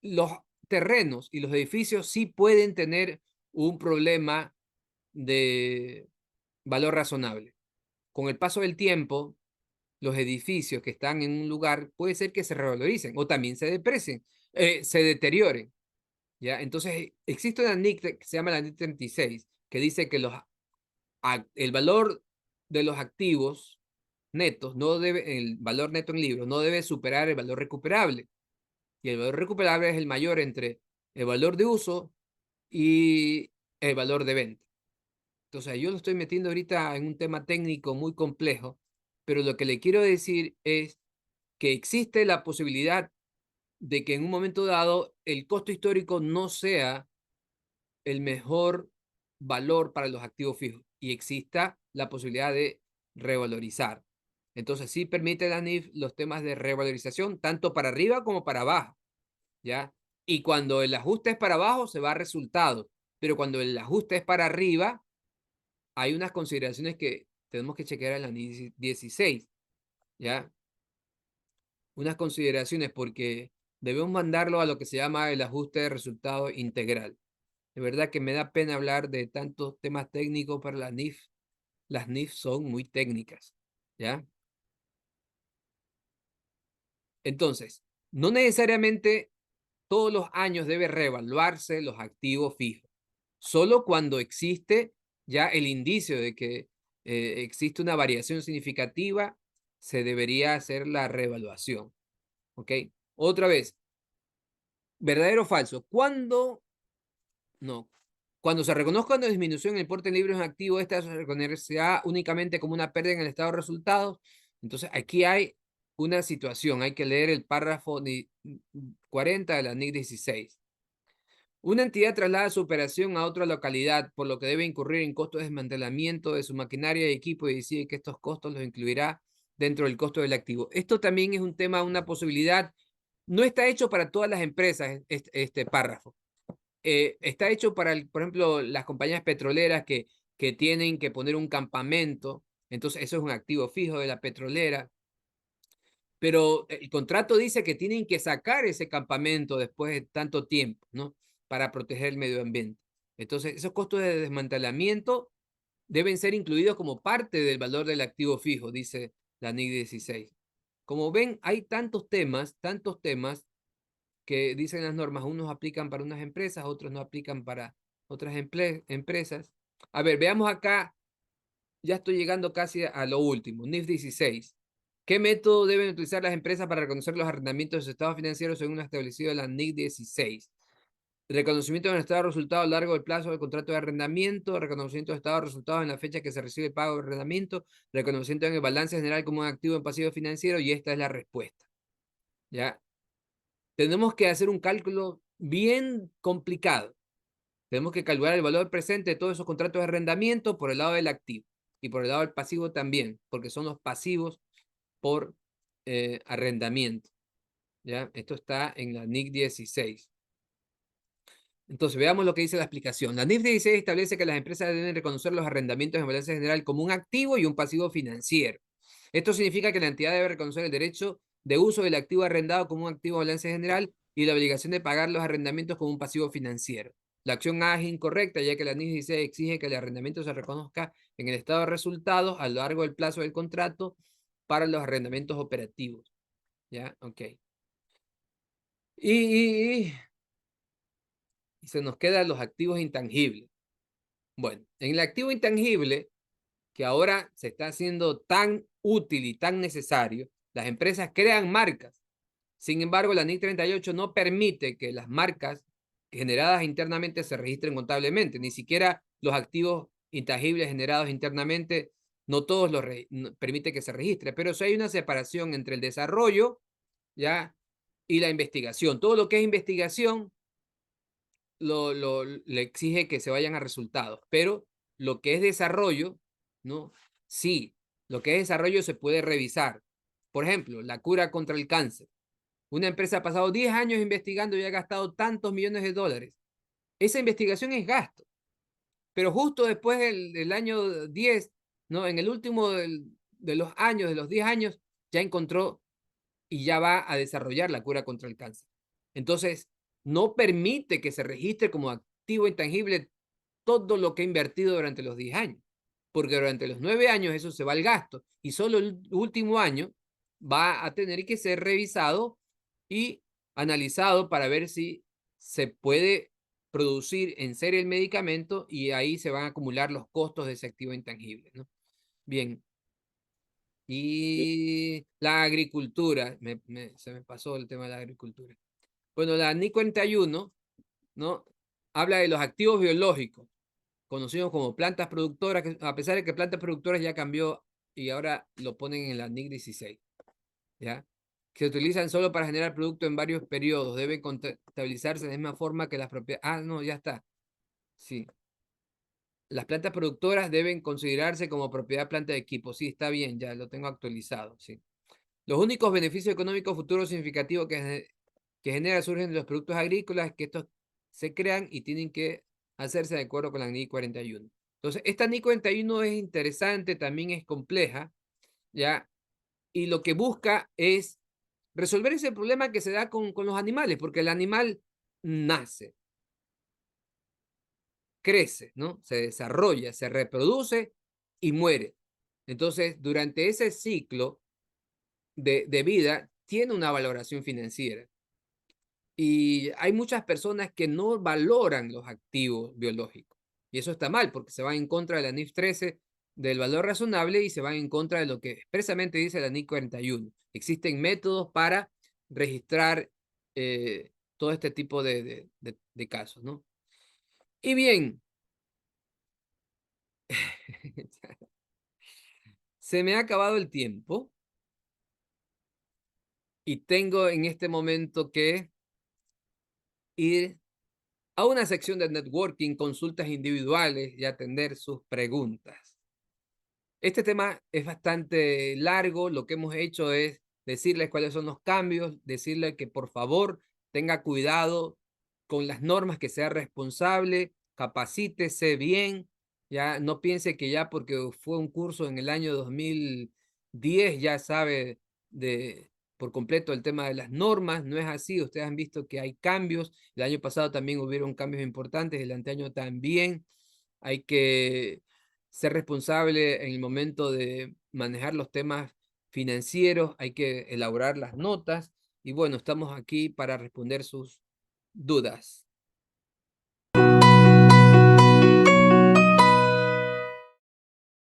Los terrenos y los edificios sí pueden tener un problema de valor razonable. Con el paso del tiempo, los edificios que están en un lugar puede ser que se revaloricen o también se deprecien, se deterioren. ¿Ya? Entonces, existe una NIC que se llama la NIC 36, que dice que el valor de los activos netos no debe, el valor neto en libros no debe superar el valor recuperable. Y el valor recuperable es el mayor entre el valor de uso y el valor de venta. Entonces, yo lo estoy metiendo ahorita en un tema técnico muy complejo, pero lo que le quiero decir es que existe la posibilidad de que en un momento dado el costo histórico no sea el mejor valor para los activos fijos y exista la posibilidad de revalorizar. Entonces, sí permite la NIF los temas de revalorización, tanto para arriba como para abajo, ¿ya? Y cuando el ajuste es para abajo, se va a resultado, pero cuando el ajuste es para arriba, hay unas consideraciones que tenemos que chequear en la NIF 16, ¿ya? Unas consideraciones porque debemos mandarlo a lo que se llama el ajuste de resultado integral. De verdad que me da pena hablar de tantos temas técnicos para la NIF. Las NIF son muy técnicas, ¿ya? Entonces, no necesariamente todos los años debe reevaluarse los activos fijos. Solo cuando existe ya el indicio de que existe una variación significativa, se debería hacer la reevaluación. ¿Ok? Otra vez, ¿verdadero o falso? No. Cuando se reconozca una disminución en el porte libre de un activo, esta se reconocerá únicamente como una pérdida en el estado de resultados. Entonces, aquí hay una situación. Hay que leer el párrafo 40 de la NIC 16. Una entidad traslada su operación a otra localidad, por lo que debe incurrir en costos de desmantelamiento de su maquinaria y equipo y decide que estos costos los incluirá dentro del costo del activo. Esto también es un tema, una posibilidad. No está hecho para todas las empresas este párrafo. Está hecho para, por ejemplo, las compañías petroleras que tienen que poner un campamento. Entonces, eso es un activo fijo de la petrolera. Pero el contrato dice que tienen que sacar ese campamento después de tanto tiempo, ¿no? Para proteger el medio ambiente. Entonces, esos costos de desmantelamiento deben ser incluidos como parte del valor del activo fijo, dice la NIC 16. Como ven, hay tantos temas que dicen las normas. Unos aplican para unas empresas, otros no aplican para otras empresas. A ver, veamos acá. Ya estoy llegando casi a lo último. NIF 16. ¿Qué método deben utilizar las empresas para reconocer los arrendamientos de sus estados financieros según lo establecido en la NIC 16? Reconocimiento de estado de resultado a lo largo del plazo del contrato de arrendamiento, reconocimiento de estado de resultados en la fecha que se recibe el pago de arrendamiento, reconocimiento en el balance general como un activo en pasivo financiero, y esta es la respuesta. ¿Ya? Tenemos que hacer un cálculo bien complicado. Tenemos que calcular el valor presente de todos esos contratos de arrendamiento por el lado del activo y por el lado del pasivo también, porque son los pasivos por arrendamiento. ¿Ya? Esto está en la NIC 16. Entonces, veamos lo que dice la explicación. La NIF 16 establece que las empresas deben reconocer los arrendamientos en balance general como un activo y un pasivo financiero. Esto significa que la entidad debe reconocer el derecho de uso del activo arrendado como un activo en balance general y la obligación de pagar los arrendamientos como un pasivo financiero. La acción A es incorrecta, ya que la NIF 16 exige que el arrendamiento se reconozca en el estado de resultados a lo largo del plazo del contrato para los arrendamientos operativos. ¿Ya? Ok. Y se nos quedan los activos intangibles. Bueno, en el activo intangible, que ahora se está haciendo tan útil y tan necesario, las empresas crean marcas. Sin embargo, la NIC 38 no permite que las marcas generadas internamente se registren contablemente, ni siquiera los activos intangibles generados internamente, no todos los permite que se registre, pero si hay una separación entre el desarrollo, ¿ya? Y la investigación. Todo lo que es investigación le exige que se vayan a resultados, pero lo que es desarrollo, ¿no? Sí, lo que es desarrollo se puede revisar. Por ejemplo, la cura contra el cáncer. Una empresa ha pasado 10 años investigando y ha gastado tantos millones de dólares. Esa investigación es gasto, pero justo después del año 10, ¿no? En el último de los años, de los 10 años, ya encontró y ya va a desarrollar la cura contra el cáncer. Entonces, no permite que se registre como activo intangible todo lo que ha invertido durante los 10 años, porque durante los 9 años eso se va al gasto y solo el último año va a tener que ser revisado y analizado para ver si se puede producir en serie el medicamento, y ahí se van a acumular los costos de ese activo intangible, ¿no? Bien, y la agricultura, se me pasó el tema de la agricultura. Bueno, la NIC 41, ¿no? Habla de los activos biológicos, conocidos como plantas productoras, que a pesar de que plantas productoras ya cambió y ahora lo ponen en la NIC 16, ¿ya? Que se utilizan solo para generar producto en varios periodos, deben contabilizarse de la misma forma que las propiedades. Ah, no, ya está. Sí. Las plantas productoras deben considerarse como propiedad planta de equipo. Sí, está bien, ya lo tengo actualizado, sí. Los únicos beneficios económicos futuros significativos que genera surgen de los productos agrícolas, que estos se crean y tienen que hacerse de acuerdo con la NI 41. Entonces, esta NI 41 es interesante, también es compleja, ¿ya? Y lo que busca es resolver ese problema que se da con los animales, porque el animal nace, crece, ¿no? Se desarrolla, se reproduce y muere. Entonces, durante ese ciclo de vida, tiene una valoración financiera. Y hay muchas personas que no valoran los activos biológicos. Y eso está mal, porque se van en contra de la NIF 13 del valor razonable y se van en contra de lo que expresamente dice la NIF 41. Existen métodos para registrar todo este tipo de casos, ¿no? Y bien, se me ha acabado el tiempo. y tengo en este momento que ir a una sección de networking, consultas individuales y atender sus preguntas. Este tema es bastante largo. Lo que hemos hecho es decirles cuáles son los cambios, decirle que por favor tenga cuidado con las normas, que sea responsable, capacítese bien, ya no piense que ya porque fue un curso en el año 2010 ya sabe de por completo el tema de las normas. No es así. Ustedes han visto que hay cambios. El año pasado también hubieron cambios importantes, el anteaño también. Hay que ser responsable en el momento de manejar los temas financieros, hay que elaborar las notas y bueno, estamos aquí para responder sus dudas.